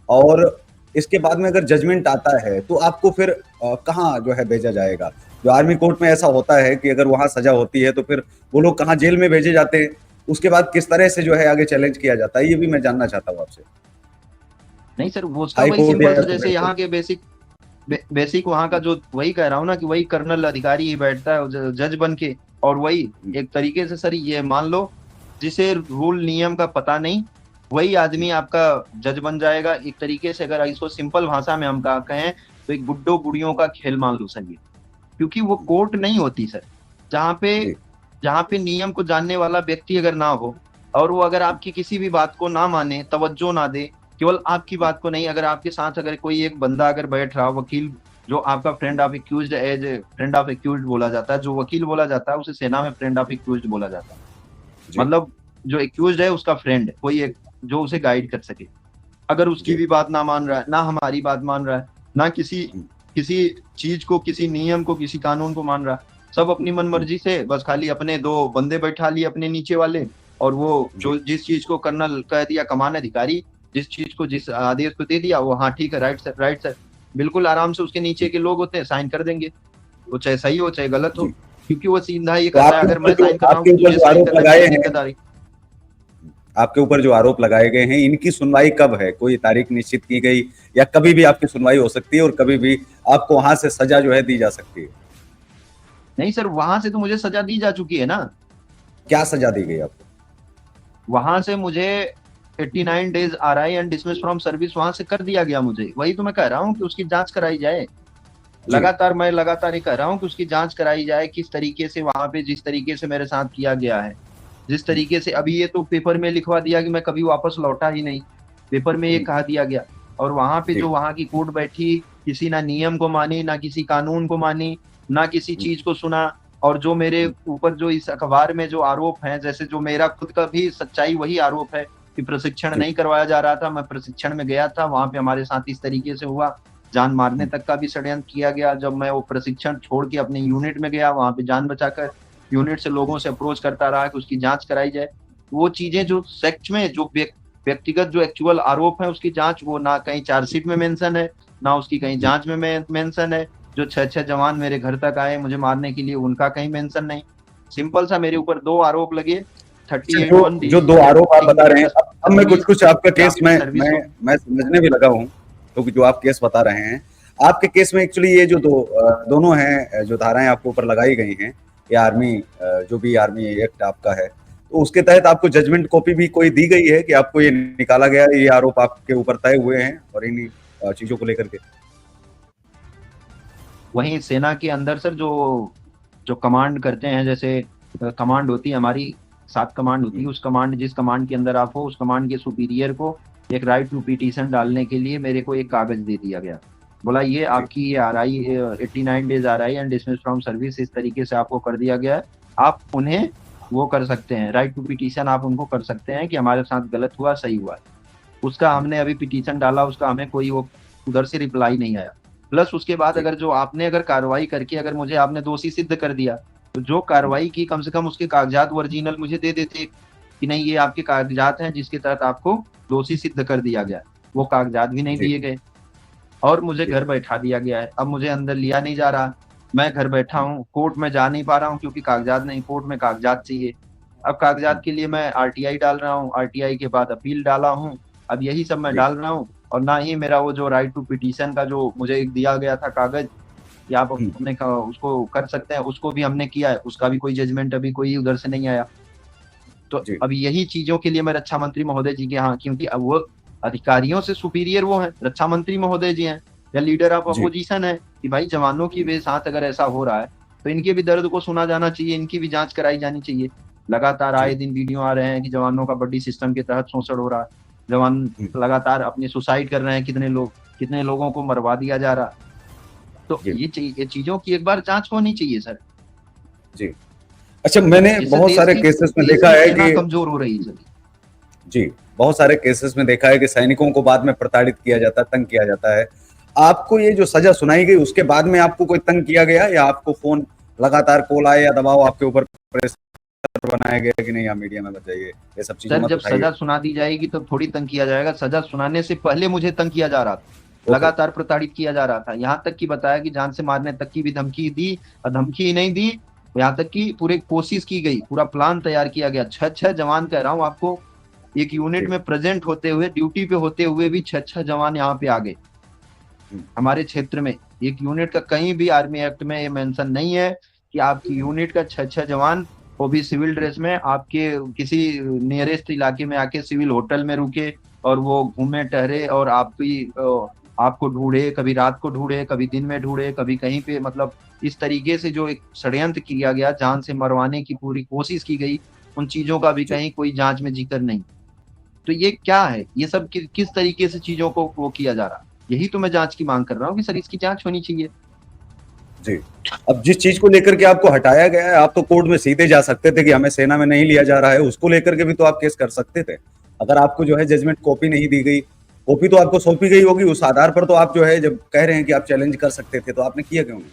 और इसके बाद में अगर जजमेंट आता है तो आपको फिर कहाँ जो है भेजा जाएगा? जो आर्मी कोर्ट में ऐसा होता है कि अगर वहां सजा होती है तो फिर वो लोग कहाँ जेल में भेजे जाते हैं, उसके बाद किस तरह से जो है आगे चैलेंज किया जाता है, ये भी मैं जानना चाहता हूँ आपसे। नहीं सर, वो उसका हाई वही कोर्ट सिंपल या सा, जैसे सुप्रीम कोर्ट? यहाँ के बेसिक वहाँ का जो वही कह रहा हूँ ना कि वही कर्नल अधिकारी ही बैठता है जज बन के। और वही एक तरीके से सर ये मान लो, जिसे रूल नियम का पता नहीं, वही आदमी आपका जज बन जाएगा। एक तरीके से अगर इसको सिंपल भाषा में हम कहा कहें तो एक गुड्डो गुड़ियों का खेल मान लो सर ये। क्योंकि वो कोर्ट नहीं होती सर, जहाँ पे जी। जहाँ पे नियम को जानने वाला व्यक्ति अगर ना हो, और वो अगर आपकी किसी भी बात को ना माने, तवज्जो ना दे, केवल आपकी बात को नहीं, अगर आपके साथ अगर कोई एक बंदा अगर बैठ रहा, वकील जो आपका friend of accused, as friend of accused बोला जाता है, जो वकील बोला जाता है उसे सेना में फ्रेंड ऑफ एक्यूज्ड बोला जाता है। जी। मतलब जो एक्यूज्ड है उसका फ्रेंड कोई एक जो उसे गाइड कर सके। अगर उसकी जी। भी बात ना मान रहा है, ना हमारी बात मान रहा है, ना किसी किसी चीज को, किसी नियम को, किसी कानून को मान रहा है, सब अपनी मनमर्जी से बस खाली अपने दो बंदे बैठा लिए अपने नीचे वाले, और वो जी। जो जिस चीज को कर्नल कह दिया, कमान अधिकारी जिस चीज को जिस आदेश को दे दिया, वो हाँ ठीक है, राइट सर, राइट सर, बिल्कुल आराम से उसके नीचे जी। के लोग होते हैं साइन कर देंगे, वो चाहे सही हो चाहे गलत हो। जी। क्योंकि वो सीधा ये तो कहता है अगर मैं साइन कर रहा हूँ आपके तो ऊपर तुझे जो साइन आरोप करना लगाए मेरी हैं, जिम्मेदारी। आपके ऊपर जो आरोप लगाए गए हैं, इनकी सुनवाई कब है? कोई तारीख निश्चित की गई, या कभी भी आपकी सुनवाई हो सकती है और कभी भी आपको वहां से सजा जो है दी जा सकती है? नहीं सर, वहां से तो मुझे सजा दी जा चुकी है ना। क्या सजा दी गई आपको? वहां से मुझे 89 days RI and dismiss from service वहां से कर दिया गया मुझे। वही तो मैं कह रहा हूँ कि उसकी जांच कराई जाए। जी। मैं लगातार ये कह रहा हूँ कि उसकी जांच कराई जाए, किस तरीके से वहां पे जिस तरीके से मेरे साथ किया गया है, जिस हम्म, तरीके से अभी ये तो पेपर में लिखवा दिया कि मैं कभी वापस लौटा ही नहीं, पेपर में ये हम्म, कहा दिया गया। और वहां पे जो जी। वहां की कोर्ट बैठी, किसी ना नियम को मानी, ना किसी कानून को मानी, ना किसी हम्म, चीज को सुना, और जो मेरे ऊपर जो इस अखबार में जो आरोप हैं, जैसे जो मेरा खुद का भी सच्चाई वही आरोप है कि प्रशिक्षण जी। नहीं करवाया जा रहा था। मैं प्रशिक्षण में गया था, वहां पे हमारे साथ इस तरीके से हुआ, जान मारने हुँ, तक का भी षड्यंत्र किया गया। जब मैं वो प्रशिक्षण छोड़ के अपने यूनिट में गया, वहां पे जान बचाकर यूनिट से लोगों से अप्रोच करता रहा कि उसकी जांच कराई जाए। वो चीजें जो सच में जो व्यक्तिगत जो एक्चुअल आरोप है उसकी जांच, वो ना कहीं चार्जशीट में मेंशन है, ना उसकी कहीं जी। जांच में मेंशन है। जो 6-6 जवान मेरे घर तक आए मुझे मारने के लिए, उनका कहीं मेंशन नहीं। सिंपल सा मेरे ऊपर 2 आरोप लगे, अच्छा, 38(1) जो 2 आरोप आप बता रहे हैं, अब मैं सर्विस, कुछ-कुछ आपका या केस आपकी सर्विस हो। मैं समझने भी लगा हूँ, क्योंकि जो आप केस बता रहे हैं, आपके केस में एक्चुअली ये जो दोनों हैं, जो धाराएँ आपके ऊपर लगाई गई हैं, या आर्मी जो भी आर्मी एक्ट आपका है, तो उसके तहत आपको जजमेंट कॉपी भी कोई दी गई है कि आपको ये निकाला गया है, ये आरोप आपके ऊपर तय हुए हैं और इन्हीं चीज़ों को लेकर के? वहीं सेना के अंदर सर जो जो कमांड करते हैं, जैसे कमांड होती है हमारी, 7 कमांड होती हुँ, है, उस कमांड जिस कमांड के अंदर आप हो, उस कमांड के सुपीरियर को एक राइट टू पिटीशन डालने के लिए मेरे को एक कागज़ दे दिया गया। बोला ये जी, आपकी ये RI 89 days RI and dismiss from service इस तरीके से आपको कर दिया गया है। आप उन्हें वो कर सकते हैं, राइट टू पिटीशन आप उनको कर सकते हैं कि हमारे साथ गलत हुआ, सही हुआ। उसका हुँ, हमने अभी पिटीशन डाला, उसका हमें कोई वो उधर से रिप्लाई नहीं आया। प्लस उसके बाद जी, अगर जो आपने अगर कार्रवाई करके अगर मुझे आपने दोषी सिद्ध कर दिया, तो जो हुँ, कार्रवाई की कम से कम उसके कागज़ात ओरिजिनल मुझे दे देते कि नहीं ये आपके कागज़ात हैं जिसके तहत आपको दोषी सिद्ध कर दिया गया। वो कागज़ात भी नहीं जी, दिए गए और मुझे जी, घर बैठा दिया गया है। अब मुझे अंदर लिया नहीं जा रहा। मैं घर बैठा हुँ, हूँ, कोर्ट में जा नहीं पा रहा हूँ क्योंकि कागज़ात नहीं, कोर्ट में कागज़ात चाहिए। अब कागज़ात हुँ, के लिए मैं आरटीआई डाल रहा हूँ, आरटीआई के बाद अपील डाला हूँ। अब यही सब मैं जी, डाल रहा हूँ और ना ही मेरा वो जो राइट टू पिटीशन का जो मुझे एक दिया गया था कागज़ कि आप हुँ, अपने क उसको कर सकते हैं, उसको भी हमने किया है, उसका भी कोई जजमेंट अभी कोई उधर से नहीं आया। तो जी, अब यही चीज़ों के लिए मैं रक्षा मंत्री महोदय जी के यहाँ, क्योंकि अब वो अधिकारियों से सुपीरियर वो हैं, रक्षा मंत्री महोदय जी हैं या लीडर ऑफ जी, अपोजिशन है कि भाई जवानों की हुँ, भी साथ अगर ऐसा हो रहा है, तो इनके भी दर्द को सुना जाना चाहिए, इनकी भी जाँच कराई जानी चाहिए। लगातार आए जी, दिन वीडियो आ रहे हैं कि जवानों का बड्डी सिस्टम के तहत शोषण हो रहा है। जवान हुँ, लगातार अपनी सुसाइड कर रहे हैं, कितने लोगों को मरवा दिया जा रहा। तो जी, ये चीज़ों की एक बार जाँच होनी चाहिए सर। जी। अच्छा, मैंने इससे बहुत सारे केसेस में देश देखा की है सेना कि कमज़ोर हो रही है सर। जी, बहुत सारे केसेस में देखा है कि सैनिकों को बाद में प्रताड़ित किया जाता है, तंग किया जाता है। आपको ये जो सज़ा सुनाई गई, उसके बाद में आपको कोई तंग किया गया, या आपको फ़ोन लगातार कॉल आए या दबाव आपके ऊपर प्रेशर बनाया गया कि नहीं आप मीडिया में मत जाइए, ये सब चीज़ें सर मत जब उठाइए? सज़ा सुना दी जाएगी तब थोड़ी तंग किया जाएगा, सज़ा सुनाने से पहले मुझे तंग किया जा रहा था। ओके, लगातार प्रताड़ित किया जा रहा था, यहाँ तक कि बताया कि जान से मारने तक की भी धमकी दी और धमकी ही नहीं दी, यहाँ तक कि पूरी कोशिश की गई, पूरा प्लान तैयार किया गया। 6-6 जवान कह रहा हूँ आपको, एक यूनिट जी, में प्रेज़ेंट होते हुए, ड्यूटी पे होते हुए भी 6-6 जवान यहाँ पे आ गए। हुँ, हमारे क्षेत्र में एक यूनिट का कहीं भी आर्मी एक्ट में ये मेंशन नहीं है कि आपकी यूनिट का 6-6 जवान, वो भी सिविल हुँ, ड्रेस में, आपके किसी नियरेस्ट इलाके में आके सिविल होटल में रुके और वो घूमे टहरे और आपको ढूंढे, कभी रात को ढूंढे, कभी दिन में ढूंढे, कभी कहीं पे, मतलब इस तरीके से जो एक षड्यंत्र किया गया, जान से मरवाने की पूरी कोशिश की गई, उन चीजों का भी जी, कहीं कोई जांच में जिक्र नहीं। तो ये क्या है? ये सब किस तरीके से चीज़ों को वो किया जा रहा है? यही तो मैं जाँच की माँग कर रहा हूँ कि सर इसकी जाँच होनी चाहिए। जी। अब जिस चीज़ को लेकर के आपको हटाया गया है, आप तो कोर्ट में सीधे जा सकते थे कि हमें सेना में नहीं लिया जा रहा है, उसको लेकर के भी तो आप केस कर सकते थे। अगर आपको जो है जजमेंट कॉपी नहीं दी गई, कॉपी तो आपको सौंपी गई होगी, उस आधार पर तो आप जो है जब कह रहे हैं कि आप चैलेंज कर सकते थे, तो आपने किया क्यों नहीं?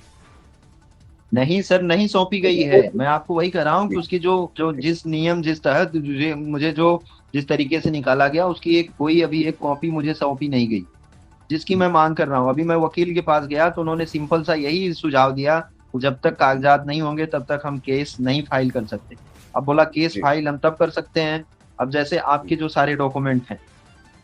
नहीं सर, नहीं सौंपी गई है। मैं आपको वही कह रहा हूँ कि जी, उसकी जो जो जी, जिस नियम जिस तहत मुझे जो जिस तरीके से निकाला गया, उसकी एक कोई अभी एक कॉपी मुझे सौंपी नहीं गई, जिसकी हुँ, मैं माँग कर रहा हूँ। अभी मैं वकील के पास गया तो उन्होंने सिंपल सा यही सुझाव दिया, जब तक कागज़ात नहीं होंगे तब तक हम केस नहीं फाइल कर सकते। अब बोला केस जी, फाइल हम तब कर सकते हैं, अब जैसे हुँ, आपके जो सारे डॉक्यूमेंट हैं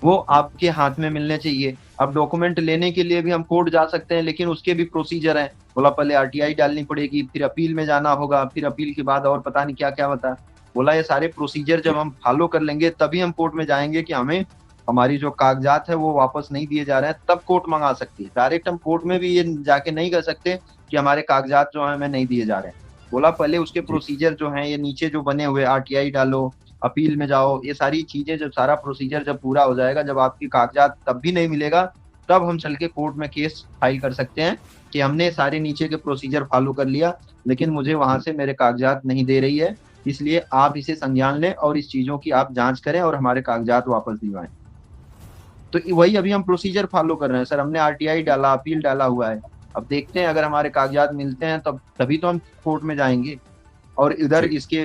वो हुँ, आपके हाथ में मिलने चाहिए। अब डॉक्यूमेंट लेने के लिए भी हम कोर्ट जा सकते हैं, लेकिन उसके भी प्रोसीजर हैं। बोला पहले आरटीआई डालनी पड़ेगी, फिर अपील में जाना होगा, फिर अपील के बाद और पता नहीं क्या-क्या होता है। बोला ये सारे प्रोसीजर जी, जब हम फॉलो कर लेंगे तभी हम कोर्ट में जाएँगे कि हमें हमारी जो कागज़ात है वो वापस नहीं दिए जा रहे हैं, तब कोर्ट मँगा सकती है। डायरेक्ट हम कोर्ट में भी ये जाके नहीं कर सकते कि हमारे कागज़ात जो हैं हमें नहीं दिए जा रहे हैं। बोला पहले उसके जी, प्रोसीजर जो हैं ये नीचे जो बने हुए आरटीआई डालो, अपील में जाओ, ये सारी चीज़ें जब सारा प्रोसीजर जब पूरा हो जाएगा, जब आपके कागज़ात तब भी नहीं मिलेगा, तब हम चल के कोर्ट में केस फाइल कर सकते हैं कि हमने सारे नीचे के प्रोसीजर फॉलो कर लिया। लेकिन मुझे वहां से मेरे कागजात नहीं दे रही है, इसलिए आप इसे संज्ञान लें और इस चीजों की आप जांच करें और हमारे कागजात वापस दिलवाएं। तो वही अभी हम प्रोसीजर फॉलो कर रहे हैं सर, हमने आरटीआई डाला, अपील डाला हुआ है। अब देखते हैं अगर हमारे कागजात मिलते हैं तब तभी तो हम कोर्ट में जाएंगे। और इधर जी इसके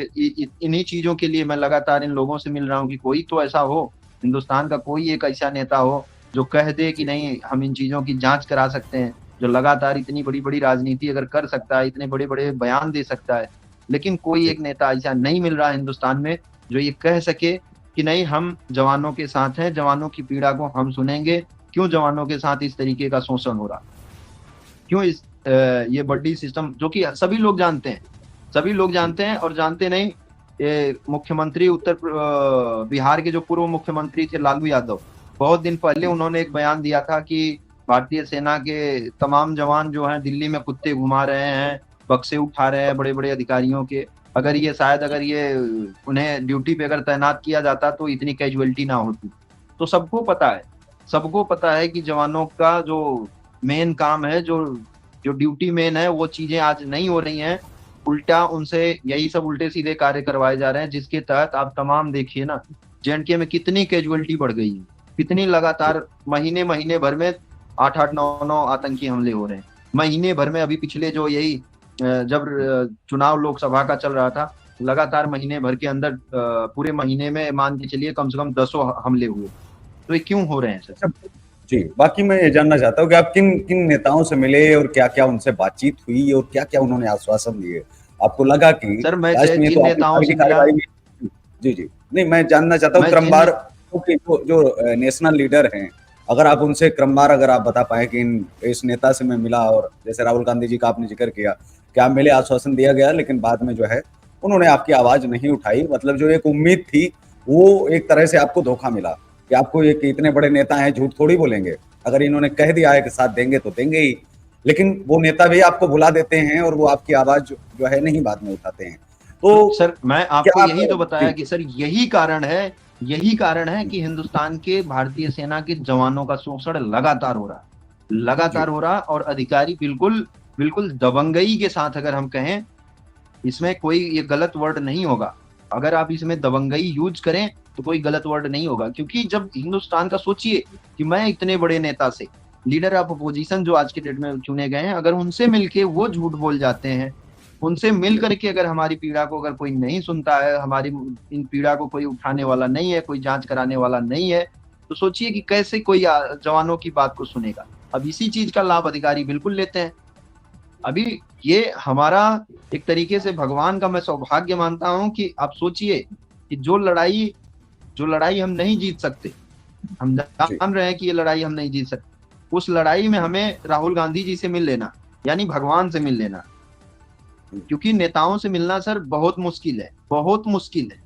इन्हीं चीजों के लिए मैं लगातार इन लोगों से मिल रहा हूँ कि कोई तो ऐसा हो, हिंदुस्तान का कोई एक ऐसा नेता हो जो कह दे कि जी नहीं हम इन चीजों की जांच करा सकते हैं, जो लगातार इतनी बड़ी बड़ी राजनीति अगर कर सकता है, इतने बड़े बड़े बयान दे सकता है, लेकिन कोई जी एक नेता ऐसा नहीं मिल रहा है हिंदुस्तान में जो ये कह सके कि नहीं हम जवानों के साथ हैं, जवानों की पीड़ा को हम सुनेंगे। क्यों जवानों के साथ इस तरीके का शोषण हो रहा, क्यों ये बड्डी सिस्टम जो कि सभी लोग जानते हैं, सभी लोग जानते हैं। और जानते नहीं, ये मुख्यमंत्री बिहार के जो पूर्व मुख्यमंत्री थे लालू यादव, बहुत दिन पहले उन्होंने एक बयान दिया था कि भारतीय सेना के तमाम जवान जो हैं दिल्ली में कुत्ते घुमा रहे हैं, बक्से उठा रहे हैं बड़े बड़े अधिकारियों के। अगर ये शायद अगर ये उन्हें ड्यूटी पे अगर तैनात किया जाता तो इतनी कैजुअलिटी ना होती। तो सबको पता है, सबको पता है कि जवानों का जो मेन काम है, जो जो ड्यूटी मेन है, वो चीजें आज नहीं हो रही हैं। उल्टा उनसे यही सब उल्टे सीधे कार्य करवाए जा रहे हैं, जिसके तहत आप तमाम देखिए ना, जेएनके में कितनी कैजुअलिटी बढ़ गई है, कितनी जी लगातार महीने महीने भर में 8-8 9-9 आतंकी हमले हो रहे हैं महीने भर में। अभी पिछले जो यही जब चुनाव लोकसभा का चल रहा था, लगातार महीने भर के अंदर पूरे महीने में मान के चलिए कम से कम 10 हमले हुए। तो ये क्यों हो रहे हैं सर? अच्छा, जी बाकी मैं ये जानना चाहता हूँ कि आप किन किन नेताओं से मिले और क्या क्या उनसे बातचीत हुई और क्या क्या उन्होंने आश्वासन दिए, आपको लगा कि सर मैं लास्ट में जिन तो आपकी नेताओं बाहर की से मिला, कार्यवाही में। जी जी नहीं, मैं जानना चाहता हूँ मैं जिन क्रमवार कि जो नेशनल लीडर हैं, अगर आप उनसे क्रमवार अगर आप बता पाए कि इस नेता से मैं मिला, और जैसे राहुल गांधी जी का आपने जिक्र किया कि आप मिले, आश्वासन दिया गया, लेकिन बाद में जो है उन्होंने आपकी आवाज नहीं उठाई, मतलब जो एक उम्मीद थी वो एक तरह से आपको धोखा मिला कि आपको ये कि इतने बड़े नेता हैं, झूठ थोड़ी बोलेंगे, अगर इन्होंने कह दिया है कि साथ देंगे तो देंगे ही, लेकिन वो नेता भी आपको भुला देते हैं और वो आपकी आवाज जो है नहीं बाद में उठाते हैं। तो तो सर मैं आपको क्या आप। यही तो बताया जी कि सर यही कारण है कि हिंदुस्तान के भारतीय सेना के जवानों का शोषण लगातार हो रहा है, जी लगातार हो रहा। और अधिकारी बिल्कुल बिल्कुल दबंगई के साथ, अगर हम कहें, इसमें कोई ये गलत वर्ड नहीं होगा, अगर आप इसमें दबंगई यूज करें तो कोई गलत वर्ड नहीं होगा। क्योंकि जब हिंदुस्तान का सोचिए कि मैं इतने बड़े नेता से, लीडर ऑफ अपोजिशन जो आज के डेट में चुने गए हैं, अगर उनसे मिलके वो झूठ बोल जाते हैं, उनसे मिल करके अगर हमारी पीड़ा को अगर कोई नहीं सुनता है, हमारी इन पीड़ा को कोई उठाने वाला नहीं है, कोई जांच कराने वाला नहीं है, तो सोचिए कि कैसे कोई जवानों की बात को सुनेगा। अब इसी चीज का लाभ अधिकारी बिल्कुल लेते हैं। अभी ये हमारा एक तरीके से भगवान का मैं सौभाग्य मानता हूं कि आप सोचिए कि जो लड़ाई हम नहीं जीत सकते, हम जी जान रहे हैं कि ये लड़ाई हम नहीं जीत सकते, उस लड़ाई में हमें राहुल गांधी जी से मिल लेना, यानी भगवान से मिल लेना। क्योंकि नेताओं से मिलना सर बहुत मुश्किल है, बहुत मुश्किल है,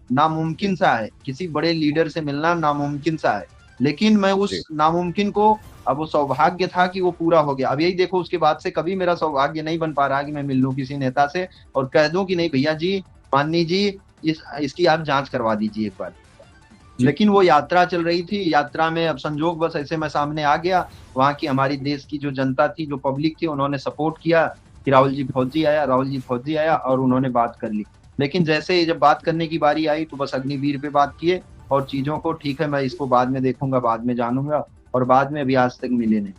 जी नामुमकिन सा है, किसी बड़े लीडर से मिलना नामुमकिन सा है। लेकिन मैं जी उस नामुमकिन को, अब वो सौभाग्य था कि वो पूरा हो गया। अब यही देखो, उसके बाद से कभी मेरा सौभाग्य नहीं बन पा रहा कि मैं मिल लूं किसी नेता से और कह दूं कि नहीं भैया जी, माननी जी, इसकी आप जांच करवा दीजिए एक बार। जी लेकिन वो यात्रा चल रही थी, यात्रा में अब संजोग बस ऐसे मैं सामने आ गया, वहां की हमारी देश की जो जनता थी, जो पब्लिक थी, उन्होंने सपोर्ट किया कि राहुल जी फौजी आया और उन्होंने बात कर ली। लेकिन जैसे जब बात करने की बारी आई तो बस अग्निवीर पे बात किए और चीजों को, ठीक है मैं इसको बाद में देखूंगा, बाद में जानूंगा, और बाद में अभी आज तक मिले नहीं।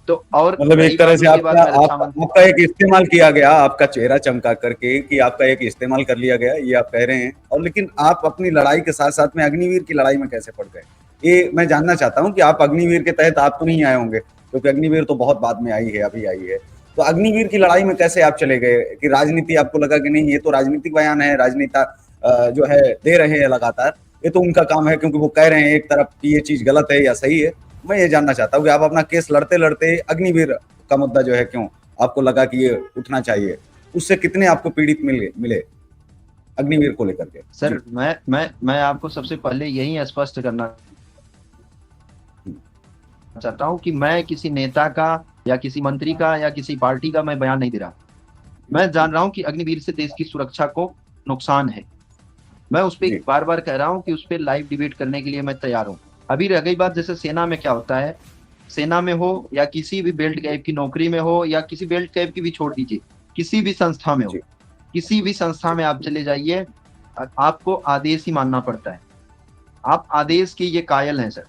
तो और मतलब रही एक तरह बात से उसके बाद मैं रक्षा मंत्री, आपका एक इस्तेमाल किया गया, आपका चेहरा चमका करके कि आपका एक इस्तेमाल कर लिया गया, ये आप कह रहे हैं, और लेकिन आप अपनी लड़ाई के साथ साथ में अग्निवीर की लड़ाई में कैसे पड़ गए, ये मैं जानना चाहता हूं कि आप अग्निवीर के तहत आप तो नहीं आए होंगे, क्योंकि अग्निवीर तो बहुत बाद में आई है, अभी आई है, तो अग्निवीर की लड़ाई में कैसे आप चले गए कि राजनीति आपको लगा कि नहीं ये तो राजनीतिक बयान है, राजनेता जो है दे रहे हैं लगातार, ये तो उनका काम है क्योंकि वो कह रहे हैं एक तरफ कि ये चीज गलत है या सही है। मैं ये जानना चाहता हूँ कि आप अपना केस लड़ते लड़ते अग्निवीर का मुद्दा जो है क्यों आपको लगा कि ये उठना चाहिए, उससे कितने आपको पीड़ित मिले मिले अग्निवीर को लेकर के। जी सर मैं आपको सबसे पहले यही स्पष्ट करना चाहता हूं कि मैं किसी नेता का या किसी मंत्री का या किसी पार्टी का मैं बयान नहीं दे रहा। मैं जान रहा हूं कि अग्निवीर से देश की सुरक्षा को नुकसान है। मैं उस पर जी बार बार कह रहा हूं कि उस पर लाइव डिबेट करने के लिए मैं तैयार हूं। अभी रह गई बात, जैसे सेना में क्या होता है, सेना में हो या किसी भी बेल्ट कैप की नौकरी में हो या किसी बेल्ट कैप की भी छोड़ दीजिए, किसी भी संस्था में हो, जी किसी भी संस्था में आप चले जाइए, आपको आदेश ही मानना पड़ता है। आप आदेश के ये कायल हैं सर।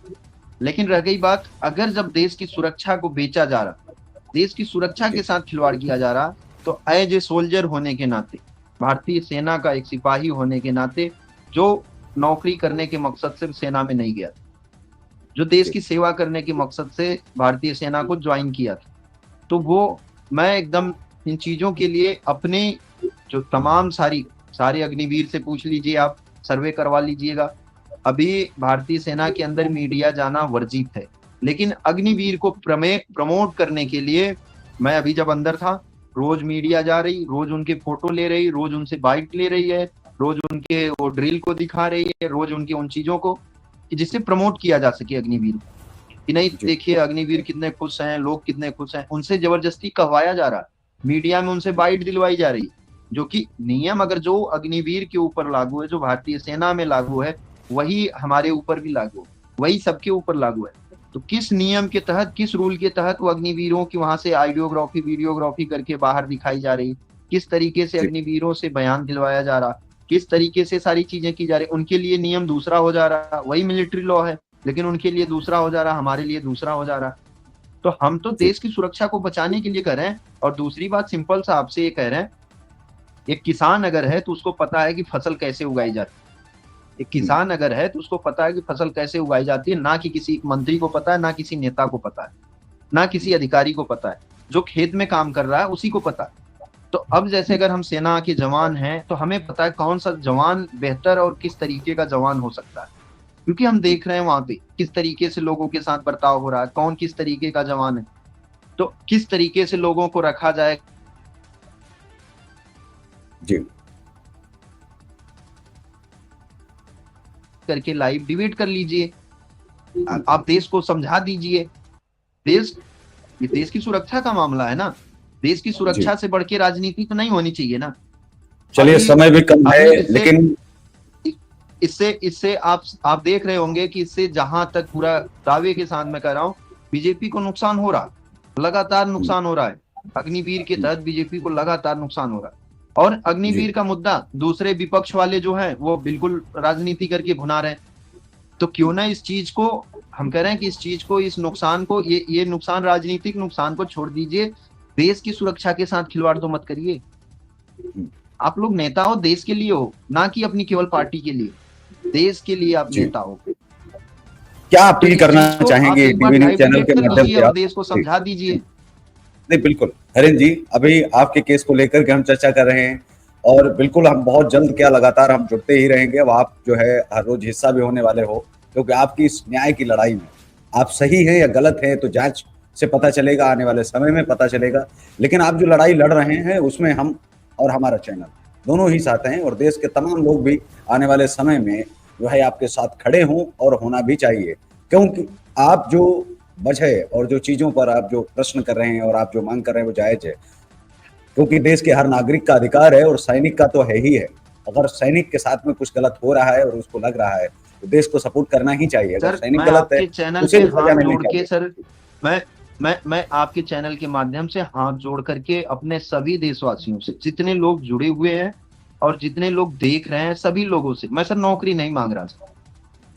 लेकिन रह गई बात, अगर जब देश की सुरक्षा को बेचा जा रहा, देश की सुरक्षा जी के साथ खिलवाड़ किया जा रहा, तो एज ए सोल्जर होने के नाते, भारतीय सेना का एक सिपाही होने के नाते, जो नौकरी करने के मकसद से सेना में नहीं गया, जो देश जी की सेवा करने के मकसद से भारतीय सेना को ज्वाइन किया था, तो वो मैं एकदम इन चीजों के लिए अपने जो तमाम सारे अग्निवीर से पूछ लीजिए, आप सर्वे करवा लीजिएगा। अभी भारतीय सेना के अंदर मीडिया जाना वर्जित है, लेकिन अग्निवीर को प्रमोट करने के लिए मैं अभी जब अंदर था, रोज मीडिया जा रही, रोज उनके फोटो ले रही, रोज उनसे बाइट ले रही है, रोज उनके वो ड्रिल को दिखा रही है, रोज उनके उन चीजों को, कि जिससे प्रमोट किया जा सके अग्निवीर कि नहीं जी देखिए अग्निवीर कितने खुश हैं, लोग कितने खुश हैं। उनसे जबरदस्ती कहवाया जा रहा, मीडिया में उनसे बाइट दिलवाई जा रही, जो कि नियम अगर जो अग्निवीर के ऊपर लागू है, जो भारतीय सेना में लागू है, वही हमारे ऊपर भी लागू है, वही सबके ऊपर लागू है। तो किस नियम के तहत, किस रूल के तहत वो अग्निवीरों की वहां से आइडियोग्राफी वीडियोग्राफी करके बाहर दिखाई जा रही, किस तरीके से जी अग्निवीरों से बयान दिलवाया जा रहा, किस तरीके से सारी चीजें की जा रही, उनके लिए नियम दूसरा हो जा रहा, वही मिलिट्री लॉ है, लेकिन उनके लिए दूसरा हो जा रहा, हमारे लिए दूसरा हो जा रहा। तो हम तो जी देश की सुरक्षा को बचाने के लिए कर रहे हैं। और दूसरी बात सिंपल सा आपसे ये कह रहे हैं, एक किसान अगर है तो उसको पता है कि फसल कैसे उगाई जाती है। एक किसान अगर है तो उसको पता है कि फसल कैसे उगाई जाती है, ना कि किसी मंत्री को पता है, ना किसी नेता को पता है, ना किसी अधिकारी को पता है। जो खेत में काम कर रहा है उसी को पता है। तो अब जैसे अगर हम सेना के जवान हैं तो हमें पता है कौन सा जवान बेहतर और किस तरीके का जवान हो सकता है, क्योंकि हम देख रहे हैं वहां पे किस तरीके से लोगों के साथ बर्ताव हो रहा है, कौन किस तरीके का जवान है, तो किस तरीके से लोगों को रखा जाए जी करके लाइव डिबेट कर लीजिए। आप देश को समझा दीजिए। देश, ये देश की सुरक्षा का मामला है ना, देश की जी सुरक्षा से बढ़ के राजनीति तो नहीं होनी चाहिए ना। चलिए, अभी समय भी कम है, अभी इससे लेकिन इससे इससे आप देख रहे होंगे कि इससे जहां तक पूरा दावे के साथ मैं कह रहा हूं, बीजेपी को नुकसान हो रहा, लगातार नुकसान हो रहा है। अग्निवीर के तहत बीजेपी को लगातार नुकसान हो रहा है। और जी अग्निवीर का मुद्दा दूसरे विपक्ष वाले जो है वो बिल्कुल राजनीति करके भुना रहे हैं। तो क्यों ना इस चीज को, हम कह रहे हैं कि इस चीज को, इस नुकसान को, ये नुकसान, राजनीतिक नुकसान को छोड़ दीजिए, देश की सुरक्षा के साथ खिलवाड़ तो मत करिए। आप लोग नेता हो, देश के लिए हो, ना कि अपनी केवल पार्टी के लिए, देश के लिए आप जी नेता हो। क्या तो अपील इस करना चीज को आप चाहेंगे एक बार TV news live channel debate के कर माध्यम लीजिए से और आप? देश को जी समझा जी। दीजिए। नहीं, बिल्कुल हरेंद्र जी, अभी आपके केस को लेकर के हम चर्चा कर रहे हैं, और बिल्कुल हम बहुत जल्द, क्या लगातार हम जुड़ते ही रहेंगे। अब आप जो है हर रोज हिस्सा भी होने वाले हो, क्योंकि आपकी इस न्याय की लड़ाई में आप सही हैं या गलत हैं तो जांच से पता चलेगा, आने वाले समय में पता चलेगा। लेकिन आप जो लड़ाई लड़ रहे हैं उसमें हम और हमारा चैनल दोनों ही साथ हैं, और देश के तमाम लोग भी आने वाले समय में जो है आपके साथ खड़े हों, और होना भी चाहिए। क्योंकि आप जो वजह और जो चीजों पर आप जो प्रश्न कर रहे हैं और आप जो मांग कर रहे हैं वो जायज है, क्योंकि देश के हर नागरिक का अधिकार है, और सैनिक का तो है ही है। अगर सैनिक के साथ में कुछ गलत हो रहा है और उसको लग रहा है तो देश को सपोर्ट करना ही चाहिए। अगर सर सैनिक मैं गलत है आपके तो चैनल उसे पे भी सजा हाथ मिलनी जोड़ के चाहिए। सर, मैं आपके चैनल के माध्यम से हाथ जोड़ करके अपने सभी देशवासियों से, जितने लोग जुड़े हुए हैं और जितने लोग देख रहे हैं, सभी लोगों से, मैं सर नौकरी नहीं मांग रहा सर।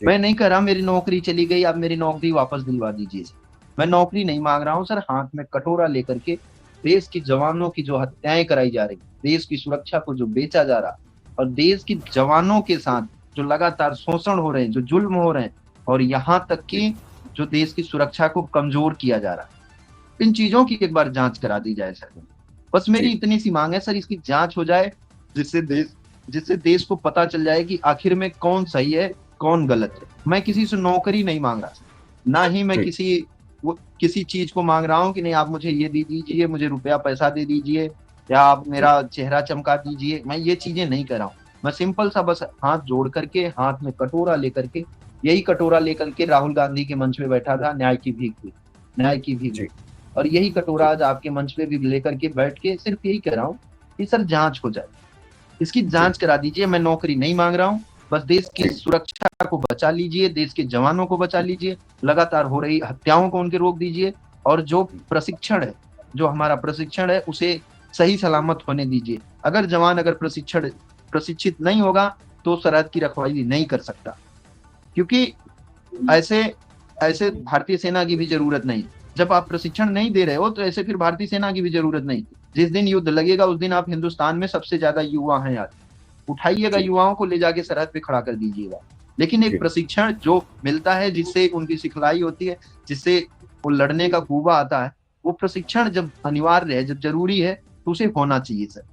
जी मैं नहीं कर रहा मेरी नौकरी चली गई, आप मेरी नौकरी वापस दिलवा दीजिए सर। मैं नौकरी नहीं मांग रहा हूँ सर, हाथ में कटोरा लेकर के देश की जवानों की जो हत्याएं कराई जा रही, देश की सुरक्षा को जो बेचा जा रहा, और देश की जवानों के साथ जो लगातार शोषण हो रहे हैं, जो जुल्म हो रहे हैं, और यहाँ तक जी कि जो देश की सुरक्षा को कमजोर किया जा रहा है, इन चीजों की एक बार जांच करा दी जाए सर। बस मेरी जी इतनी सी मांग है सर, इसकी जांच हो जाए, जिससे देश जिससे देश को पता चल जाए कि आखिर में कौन सही है, कौन गलत है। मैं किसी से नौकरी नहीं मांग रहा सर, ना ही मैं जी किसी चीज को मांग रहा हूँ कि नहीं आप मुझे ये दे दीजिए, मुझे रुपया पैसा दे दीजिए, या आप जी मेरा चेहरा चमका दीजिए। मैं ये चीजें नहीं कर रहा हूँ। मैं सिंपल सा बस हाथ जोड़ करके, हाथ में कटोरा लेकर के, यही कटोरा लेकर के राहुल गांधी के मंच पे बैठा था, न्याय की भीख हुई, न्याय की भीख हुई। जी और यही कटोरा जी आज आपके मंच पे भी लेकर के बैठ के सिर्फ यही कह रहा हूँ कि सर जांच हो जाए, इसकी जी जांच करा दीजिए। मैं नौकरी नहीं मांग रहा हूँ, बस देश की जी सुरक्षा को बचा लीजिए, देश के जवानों को बचा लीजिए, लगातार हो रही हत्याओं को उनके रोक दीजिए, और जो प्रशिक्षण है, जो हमारा प्रशिक्षण है, उसे सही सलामत होने दीजिए। अगर जवान अगर प्रशिक्षित नहीं होगा तो सरहद की रखवाली नहीं कर सकता, क्योंकि ऐसे ऐसे भारतीय सेना की भी जरूरत नहीं। जब आप प्रशिक्षण नहीं दे रहे हो तो ऐसे फिर भारतीय सेना की भी जरूरत नहीं। जिस दिन युद्ध लगेगा उस दिन आप हिंदुस्तान में सबसे ज्यादा युवा हैं आज, उठाइएगा जी युवाओं को ले जाके सरहद पे खड़ा कर दीजिएगा। लेकिन एक जी प्रशिक्षण जो मिलता है, जिससे उनकी सिखलाई होती है, जिससे वो लड़ने का कुबा आता है, वो प्रशिक्षण जब अनिवार्य है, जब जरूरी है, तो उसे होना चाहिए सर।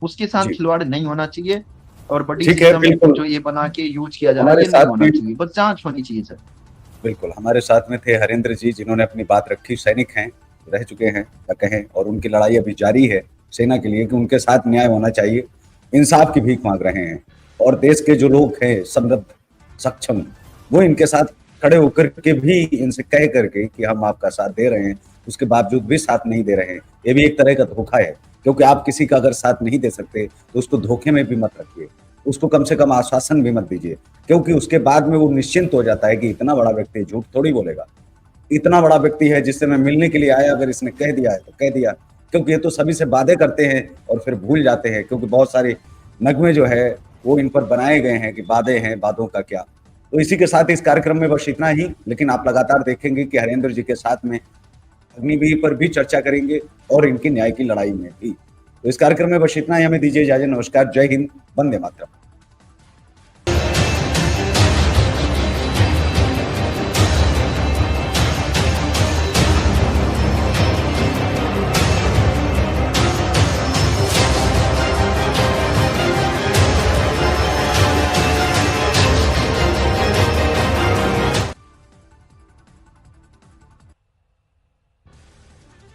उसके साथ जी। खिलवाड़ नहीं होना चाहिए। और बड़ी ठीक है, सिस्टम बिल्कुल। जो ये बना के यूज किया तो जा रहा है, हमारे ये नहीं साथ होना में चाहिए, बस जांच होनी चाहिए सर। बिल्कुल हमारे साथ में थे हरेंद्र जी, जिन्होंने अपनी बात रखी। सैनिक हैं, रह चुके हैं क्या कहें, और उनकी लड़ाई अभी जारी है सेना के लिए कि उनके साथ न्याय होना चाहिए। इंसाफ की भीख मांग रहे हैं, और देश के जो लोग हैं समृद्ध सक्षम, वो इनके साथ खड़े होकर के भी इनसे कह करके कि हम आपका साथ दे रहे हैं, उसके बावजूद भी साथ नहीं दे रहे हैं। ये भी एक तरह का धोखा है, क्योंकि आप किसी का अगर साथ नहीं दे सकते तो उसको धोखे में भी मत रखिए, उसको कम से कम आश्वासन भी मत दीजिए, क्योंकि उसके बाद में वो निश्चिंत हो जाता है कि इतना बड़ा व्यक्ति झूठ थोड़ी बोलेगा। इतना बड़ा व्यक्ति है जिससे मैं मिलने के लिए आया, अगर इसने कह दिया है तो कह दिया। क्योंकि ये तो सभी से वादे करते हैं और फिर भूल जाते हैं, क्योंकि बहुत सारे नगमे जो है वो इन पर बनाए गए हैं कि वादे हैं, वादों का क्या। तो इसी के साथ इस कार्यक्रम में बस इतना ही, लेकिन आप लगातार देखेंगे कि हरेंद्र जी के साथ में अग्निवीर पर भी चर्चा करेंगे और इनकी न्याय की लड़ाई में भी। तो इस कार्यक्रम में बस इतना ही, हमें दीजिए इजाजत। नमस्कार, जय हिंद, वंदे मातरम।